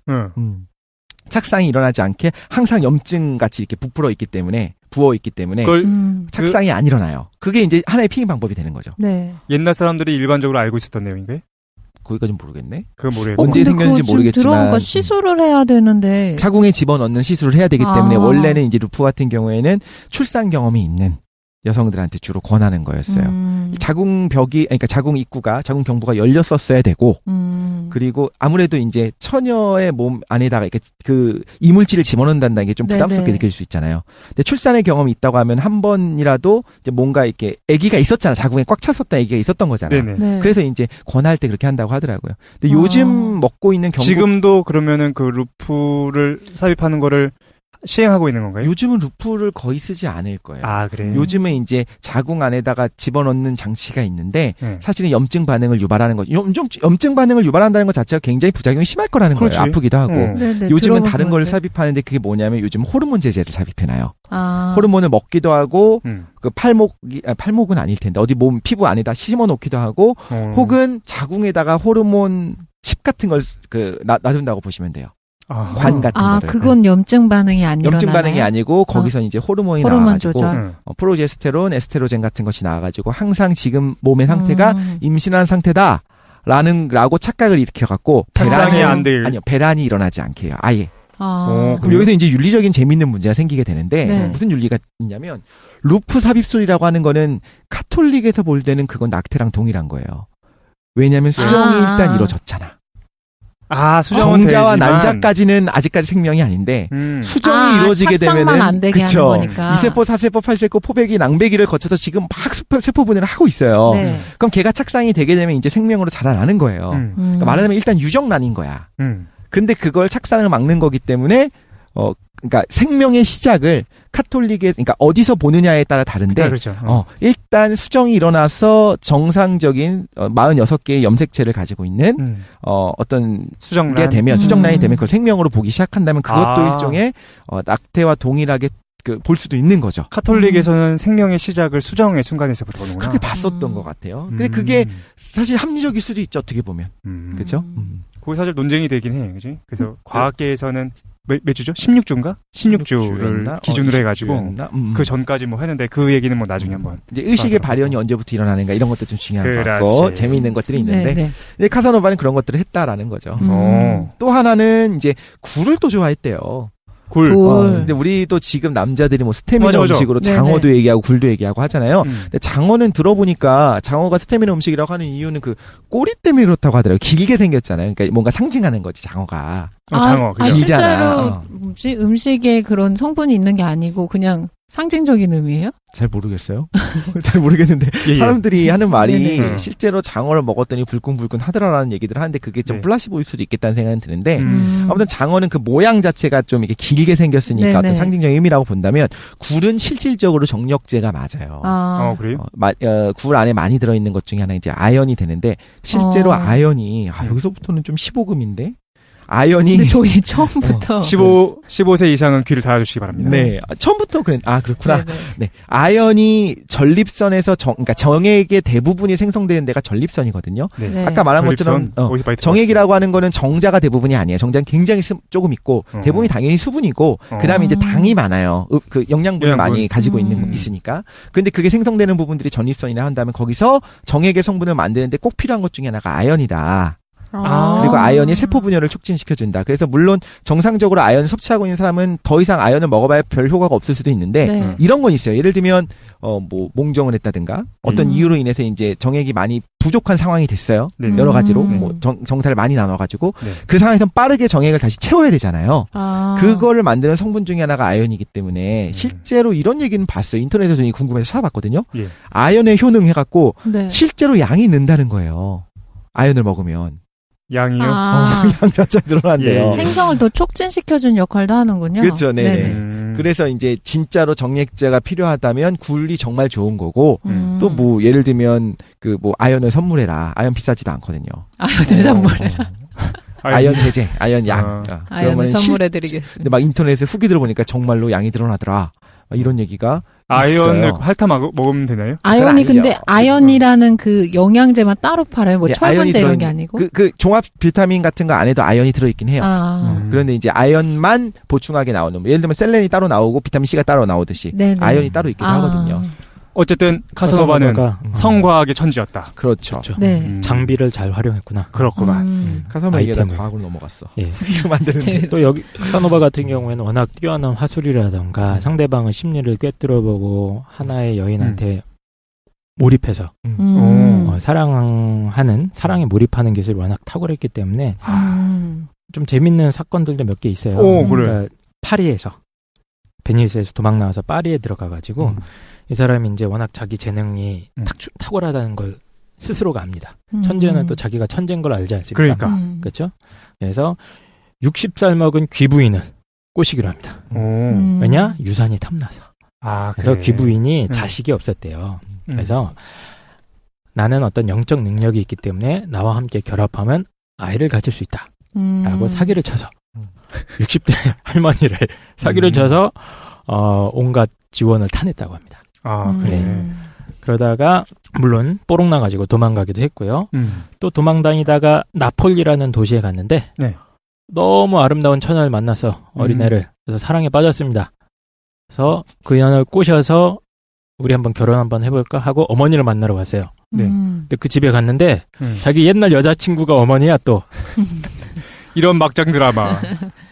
착상이 일어나지 않게 항상 염증 같이 이렇게 부풀어 있기 때문에 부어 있기 때문에 그걸 착상이 안 일어나요. 그게 이제 하나의 피임 방법이 되는 거죠. 네. 옛날 사람들이 일반적으로 알고 있었던 내용인가요? 거기까지는 모르겠네. 그건 모르겠고. 언제 생겼는지 모르겠지만 들어오니까 시술을 해야 되는데 자궁에 집어넣는 시술을 해야 되기 때문에 원래는 이제 루프 같은 경우에는 출산 경험이 있는 여성들한테 주로 권하는 거였어요. 자궁벽이 그러니까 자궁 입구가 자궁 경부가 열렸었어야 되고 그리고 아무래도 이제 처녀의 몸 안에다가 이렇게 그 이물질을 집어넣는다는 게 좀 부담스럽게 네네. 느껴질 수 있잖아요. 근데 출산의 경험이 있다고 하면 한 번이라도 이제 뭔가 이렇게 아기가 있었잖아. 자궁에 꽉 찼었던 아기가 있었던 거잖아요. 네네. 네. 그래서 이제 권할 때 그렇게 한다고 하더라고요. 근데 요즘 먹고 있는 경구 지금도 그러면은 그 루프를 삽입하는 거를 시행하고 있는 건가요? 요즘은 루프를 거의 쓰지 않을 거예요. 아, 그래요? 요즘에 이제 자궁 안에다가 집어넣는 장치가 있는데 네. 사실은 염증 반응을 유발하는 거죠. 염증 반응을 유발한다는 것 자체가 굉장히 부작용이 심할 거라는 그렇지. 거예요. 아프기도 하고. 네네, 요즘은 들어본 다른 것 걸 같아요. 삽입하는데 그게 뭐냐면 요즘 호르몬 제제를 삽입해놔요. 아. 호르몬을 먹기도 하고 그 팔목은 아닐 텐데 어디 몸 피부 안에다 심어 놓기도 하고 혹은 자궁에다가 호르몬 칩 같은 걸 놔둔다고 보시면 돼요. 관 같은 거를. 그건 염증 반응이 안 일어나나요? 염증 반응이 아니고 거기서 이제 호르몬이 호르몬 나와가지고 조절. 프로제스테론, 에스테로겐 같은 것이 나와가지고 항상 지금 몸의 상태가 임신한 상태다. 라고 착각을 일으켜갖고 착상이 안 될. 아니요, 배란이 일어나지 않게 해요. 아예. 그럼 그래요? 여기서 이제 윤리적인 재밌는 문제가 생기게 되는데 네. 무슨 윤리가 있냐면 루프 삽입술이라고 하는 거는 카톨릭에서 볼 때는 그건 낙태랑 동일한 거예요. 왜냐하면 수정이 일단 이루어졌잖아. 수정은 정자와 되지만. 난자까지는 아직까지 생명이 아닌데 수정이 이루어지게 착상만 되면은 안 되게 하는 거니까. 2세포, 4세포, 8세포, 포배기, 낭배기를 거쳐서 지금 막 세포 분해를 하고 있어요. 네. 그럼 걔가 착상이 되게 되면 이제 생명으로 자라나는 거예요. 그러니까 말하자면 일단 유정란인 거야. 근데 그걸 착상을 막는 거기 때문에 그러니까 생명의 시작을 카톨릭에 그러니까 어디서 보느냐에 따라 다른데 그렇죠. 일단 수정이 일어나서 정상적인 46개의 염색체를 가지고 있는 어떤 수정란. 게 되면 수정란이 되면 그걸 생명으로 보기 시작한다면 그것도 일종의 낙태와 동일하게 볼 수도 있는 거죠. 카톨릭에서는 생명의 시작을 수정의 순간에서부터 보는구나. 그렇게 봤었던 것 같아요. 근데 그게 사실 합리적일 수도 있죠. 어떻게 보면. 그렇죠? 그게 사실 논쟁이 되긴 해. 그지? 그래서 과학계에서는 몇 주죠? 16주인가? 16주를 기준으로 해가지고 그 전까지 뭐 했는데 그 얘기는 뭐 나중에 한번. 이제 의식의 발현이 언제부터 일어나는가 이런 것도 좀 중요한 것 같고 재미있는 것들이 있는데 근데 카사노바는 그런 것들을 했다라는 거죠. 또 하나는 이제 굴을 또 좋아했대요. 굴. 근데 우리도 지금 남자들이 뭐 스테미너 음식으로 장어도 얘기하고 굴도 얘기하고 하잖아요. 근데 장어는 들어보니까 장어가 스테미너 음식이라고 하는 이유는 그 꼬리 때문에 그렇다고 하더라고요. 길게 생겼잖아요. 그러니까 뭔가 상징하는 거지 장어가. 장어. 실제로 뭐지 음식에 그런 성분이 있는 게 아니고 그냥 상징적인 의미예요? 잘 모르겠어요. 잘 모르겠는데 사람들이 하는 말이 실제로 장어를 먹었더니 불끈불끈 하더라라는 얘기들을 하는데 그게 좀 플라시보일 수도 있겠다는 생각은 드는데 아무튼 장어는 그 모양 자체가 좀 이렇게 길게 생겼으니까 어떤 상징적인 의미라고 본다면 굴은 실질적으로 정력제가 맞아요. 그래요? 굴 안에 많이 들어있는 것 중에 하나 이제 아연이 되는데 실제로 아연이 여기서부터는 좀 15금인데 아연이. 근데 저희 처음부터. 15세 이상은 귀를 닫아주시기 바랍니다. 네. 처음부터 그렇구나. 네. 아연이 전립선에서 그러니까 정액의 대부분이 생성되는 데가 전립선이거든요. 네. 아까 말한 것처럼 정액이라고 하는 거는 정자가 대부분이 아니에요. 정자는 굉장히 조금 있고 대부분이 당연히 수분이고 그다음에 이제 당이 많아요. 그 영양분을 많이 가지고 있으니까. 근데 그게 생성되는 부분들이 전립선이나 한다면 거기서 정액의 성분을 만드는데 꼭 필요한 것 중에 하나가 아연이다. 그리고 아연이 세포 분열을 촉진시켜준다. 그래서 물론 정상적으로 아연을 섭취하고 있는 사람은 더 이상 아연을 먹어봐야 별 효과가 없을 수도 있는데 이런 건 있어요. 예를 들면 뭐 몽정을 했다든가 어떤 이유로 인해서 이제 정액이 많이 부족한 상황이 됐어요. 여러 가지로 뭐 정사를 많이 나눠가지고 그 상황에서 빠르게 정액을 다시 채워야 되잖아요. 그거를 만드는 성분 중에 하나가 아연이기 때문에 실제로 이런 얘기는 봤어요. 인터넷에서 궁금해서 찾아봤거든요. 아연에 효능해갖고 실제로 양이 는다는 거예요. 아연을 먹으면. 양이요? 양 자체가 늘어난대요. 생성을 더 촉진시켜준 역할도 하는군요. 그렇죠. 네네. 그래서 이제 진짜로 정액제가 필요하다면 굴이 정말 좋은 거고 또 뭐 예를 들면 그 뭐 아연을 선물해라. 아연 비싸지도 않거든요. 아연을 선물해라. 아연 제제, 아연 양. 아연을 선물해드리겠습니다. 근데 막 인터넷에 후기들 보니까 정말로 양이 늘어나더라. 이런 얘기가 아연을 있어요. 핥아 먹으면 되나요? 아연이 근데 아연이라는 그 영양제만 따로 팔아요. 뭐 철분제 이런 게 아니고. 그 종합 비타민 같은 거 안에도 아연이 들어있긴 해요. 그런데 이제 아연만 보충하게 나오는 예를 들면 셀렌이 따로 나오고 비타민 C가 따로 나오듯이 아연이 따로 있기도 하거든요. 어쨌든 카사노바는 성과학의 천지였다. 그렇죠. 네. 장비를 잘 활용했구나. 그렇구만. 카사노바 얘기가 과학으로 넘어갔어. 이거 만드는 또 여기 카사노바 같은 경우에는 워낙 뛰어난 화술이라던가 상대방의 심리를 꿰뚫어보고 하나의 여인한테 몰입해서 사랑에 몰입하는 기술이 워낙 탁월했기 때문에 좀 재밌는 사건들도 몇 개 있어요. 그러니까 파리에서 베니스에서 도망 나와서 파리에 들어가가지고 이 사람이 이제 워낙 자기 재능이 탁월하다는 걸 스스로가 압니다. 천재는 또 자기가 천재인 걸 알지 않습니까? 그러니까. 그렇죠? 그래서 60살 먹은 귀부인을 꼬시기로 합니다. 왜냐? 유산이 탐나서. 그래서 귀부인이 자식이 없었대요. 그래서 나는 어떤 영적 능력이 있기 때문에 나와 함께 결합하면 아이를 가질 수 있다. 라고 사기를 쳐서 60대 할머니를 사기를 쳐서 온갖 지원을 타냈다고 합니다. 그래. 그러다가 물론 뽀록 나가지고 도망가기도 했고요. 또 도망다니다가 나폴리라는 도시에 갔는데 너무 아름다운 처녀를 만나서 어린애를 그래서 사랑에 빠졌습니다. 그래서 그 연을 꼬셔서 우리 한번 결혼 한번 해볼까 하고 어머니를 만나러 갔어요. 네. 근데 그 집에 갔는데 자기 옛날 여자친구가 어머니야 또. 이런 막장 드라마.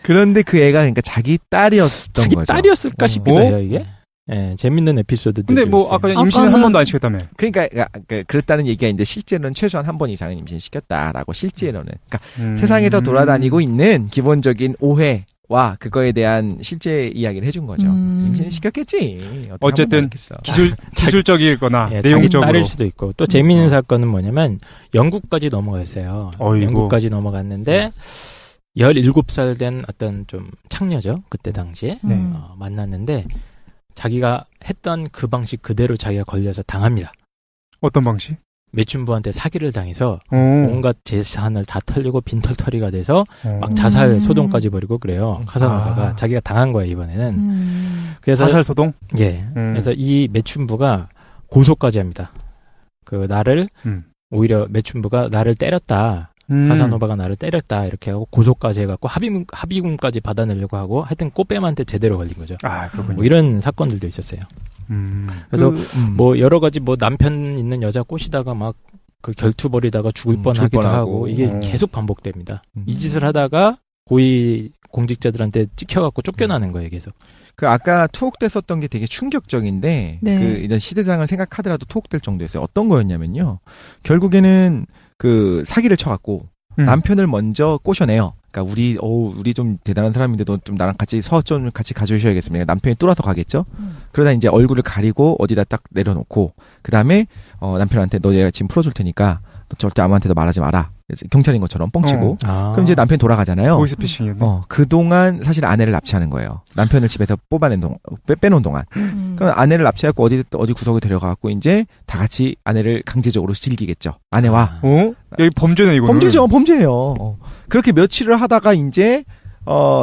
그런데 그 애가 그러니까 자기 딸이었던 자기 거죠. 딸이었을까 싶기도 해요, 이게. 예, 재밌는 에피소드들. 근데 뭐 아까 임신은 한 번도 안 시켰다며. 그러니까 그랬다는 얘기가 있는데 실제로는 최소한 한 번 이상은 임신시켰다라고 실제로는. 그러니까 세상에서 돌아다니고 있는 기본적인 오해와 그거에 대한 실제 이야기를 해준 거죠. 임신을 시켰겠지. 어쨌든 기술적이거나 예, 내용적으로. 딸일 수도 있고 또 재미있는 사건은 뭐냐면 영국까지 넘어갔어요. 어이구. 영국까지 넘어갔는데 17살 된 어떤 좀 창녀죠. 그때 당시에 만났는데 자기가 했던 그 방식 그대로 자기가 걸려서 당합니다. 어떤 방식? 매춘부한테 사기를 당해서 온갖 재산을 다 털리고 빈털터리가 돼서 막 자살 소동까지 벌이고 그래요. 카사노바가 자기가 당한 거예요 이번에는. 그래서 자살 소동? 예. 그래서 이 매춘부가 고소까지 합니다. 그 나를 오히려 매춘부가 나를 때렸다. 카사노바가 나를 때렸다 이렇게 하고 고소까지 해갖고 합의금까지 받아내려고 하고 하여튼 꽃뱀한테 제대로 걸린 거죠. 아 그렇군요. 뭐 이런 사건들도 있었어요. 그래서 뭐 여러 가지 뭐 남편 있는 여자 꼬시다가 막 그 결투 벌이다가 죽을 뻔하기도 하고 이게 계속 반복됩니다. 이 짓을 하다가 고위 공직자들한테 찍혀갖고 쫓겨나는 거예요 계속. 그 아까 투옥됐었던 게 되게 충격적인데 네. 그 이런 시대장을 생각하더라도 투옥될 정도였어요. 어떤 거였냐면요. 결국에는 그 사기를 쳐갖고 남편을 먼저 꼬셔내요. 그러니까 우리 좀 대단한 사람인데도 좀 나랑 같이 좀 같이 가주셔야겠습니다. 남편이 뚫어서 가겠죠. 그러다 이제 얼굴을 가리고 어디다 딱 내려놓고 그 다음에 남편한테 너 내가 지금 풀어줄 테니까 너 절대 아무한테도 말하지 마라. 경찰인 것처럼 뻥치고. 그럼 이제 남편이 돌아가잖아요. 보이스피싱이었네. 그동안 사실 아내를 납치하는 거예요. 남편을 집에서 빼놓은 동안. 그럼 아내를 납치하고 어디 구석에 데려가고 이제 다 같이 아내를 강제적으로 즐기겠죠. 아내와. 여기 범죄네, 이거는. 범죄예요. 그렇게 며칠을 하다가 이제,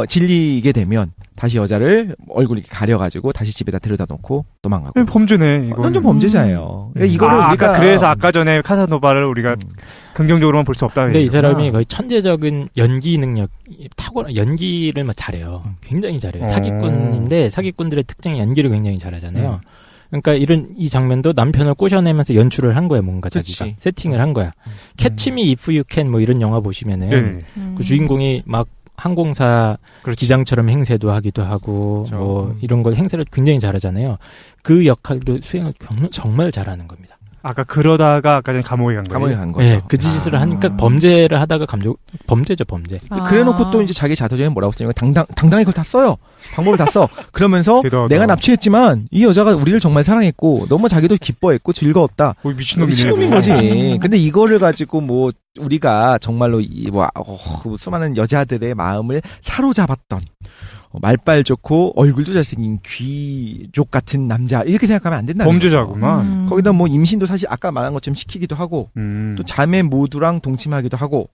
질리게 되면 다시 여자를 얼굴 이렇게 가려가지고 다시 집에다 데려다 놓고 도망가고. 범죄네, 이거. 완전 범죄자예요. 이거를 우리가. 그래서 아까 전에 카사노바를 우리가 긍정적으로만 볼 수 없다. 근데 이 사람이 거의 천재적인 연기 능력, 연기를 막 잘해요. 굉장히 잘해요. 사기꾼인데 사기꾼들의 특징이 연기를 굉장히 잘하잖아요. 그러니까 이 장면도 남편을 꼬셔내면서 연출을 한 거야, 뭔가 자기가. 세팅을 한 거야. Catch Me If You Can 뭐 이런 영화 보시면은 그 주인공이 막 항공사 기장처럼 행세도 하기도 하고 그렇죠. 뭐 이런 걸 행세를 굉장히 잘하잖아요. 그 역할도 수행을 정말 잘하는 겁니다. 아까 그러다가 아까 전에 감옥에 간 거예요? 감옥에 간 거죠. 네, 그 짓을 하니까 범죄를 하다가 범죄죠, 범죄. 그래놓고 또 이제 자기 자서전에 뭐라고 쓰냐면 당당히 그걸 다 써요. 방법을 다 써. 그러면서 내가 납치했지만 이 여자가 우리를 정말 사랑했고 너무 자기도 기뻐했고 즐거웠다. 미친놈인 거지. 근데 이거를 가지고 뭐 우리가 정말로 수많은 여자들의 마음을 사로잡았던 말빨 좋고 얼굴도 잘생긴 귀족 같은 남자 이렇게 생각하면 안 된다는 범죄자구만. 거기다 뭐 임신도 사실 아까 말한 것처럼 시키기도 하고 또 자매 모두랑 동침하기도 하고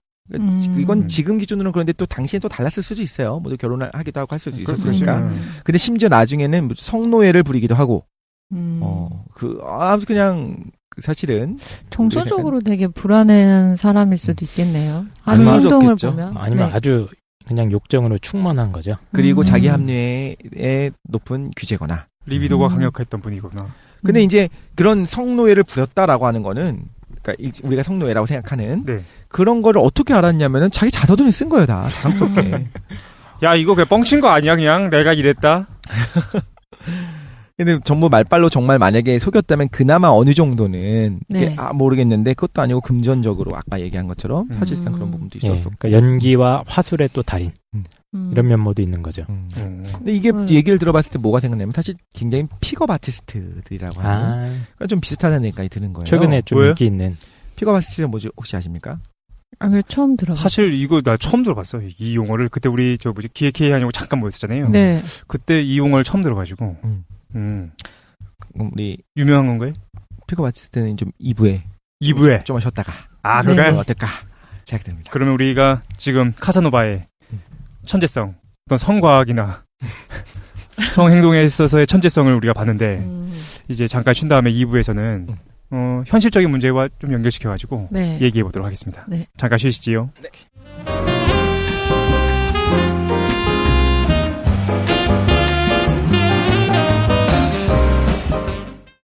이건 지금 기준으로는 그런데 또 당시에 또 달랐을 수도 있어요. 모두 결혼을 하기도 하고 할 수도 있었으니까. 근데 심지어 나중에는 성노예를 부리기도 하고 아무튼 그냥 사실은 정서적으로 되게 불안한 사람일 수도 있겠네요. 하는 행동을 보면. 아니면 아주 그냥 욕정으로 충만한 거죠. 그리고 자기 합리에 높은 규제거나 리비도가 강력했던 분이구나. 근데 이제 그런 성노예를 부렸다라고 하는 거는 그러니까 우리가 성노예라고 생각하는 그런 거를 어떻게 알았냐면은 자기 자서전에 쓴 거예요, 다 자랑스럽게. 야, 이거 그냥 뻥친 거 아니야, 그냥 내가 이랬다. 근데 전부 말빨로 정말 만약에 속였다면 그나마 어느 정도는 모르겠는데 그것도 아니고 금전적으로 아까 얘기한 것처럼 사실상 그런 부분도 있었고. 그러니까 연기와 화술의 또 달인 이런 면모도 있는 거죠. 근데 이게 얘기를 들어봤을 때 뭐가 생각나면 사실 굉장히 픽업 아티스트들이라고 하는 그러니까 좀 비슷하다는 얘기까지 드는 거예요. 최근에 좀 인기 있는 픽업 아티스트가 뭐지 혹시 아십니까? 처음 들어봤어요. 사실 이거 나 처음 들어봤어. 이 용어를 그때 우리 기획회의 하냐고 잠깐 모였었잖아요. 네. 그때 이 용어를 처음 들어가지고. 우리 유명한 건가요? 픽업 아티스트는 좀 2부에 좀 쉬었다가 그럴까요? 어떨까 생각됩니다. 그러면 우리가 지금 카사노바의 천재성, 어떤 성과학이나 성행동에 있어서의 천재성을 우리가 봤는데 이제 잠깐 쉰 다음에 2부에서는 현실적인 문제와 좀 연결시켜가지고 얘기해 보도록 하겠습니다. 잠깐 쉬시지요. 네.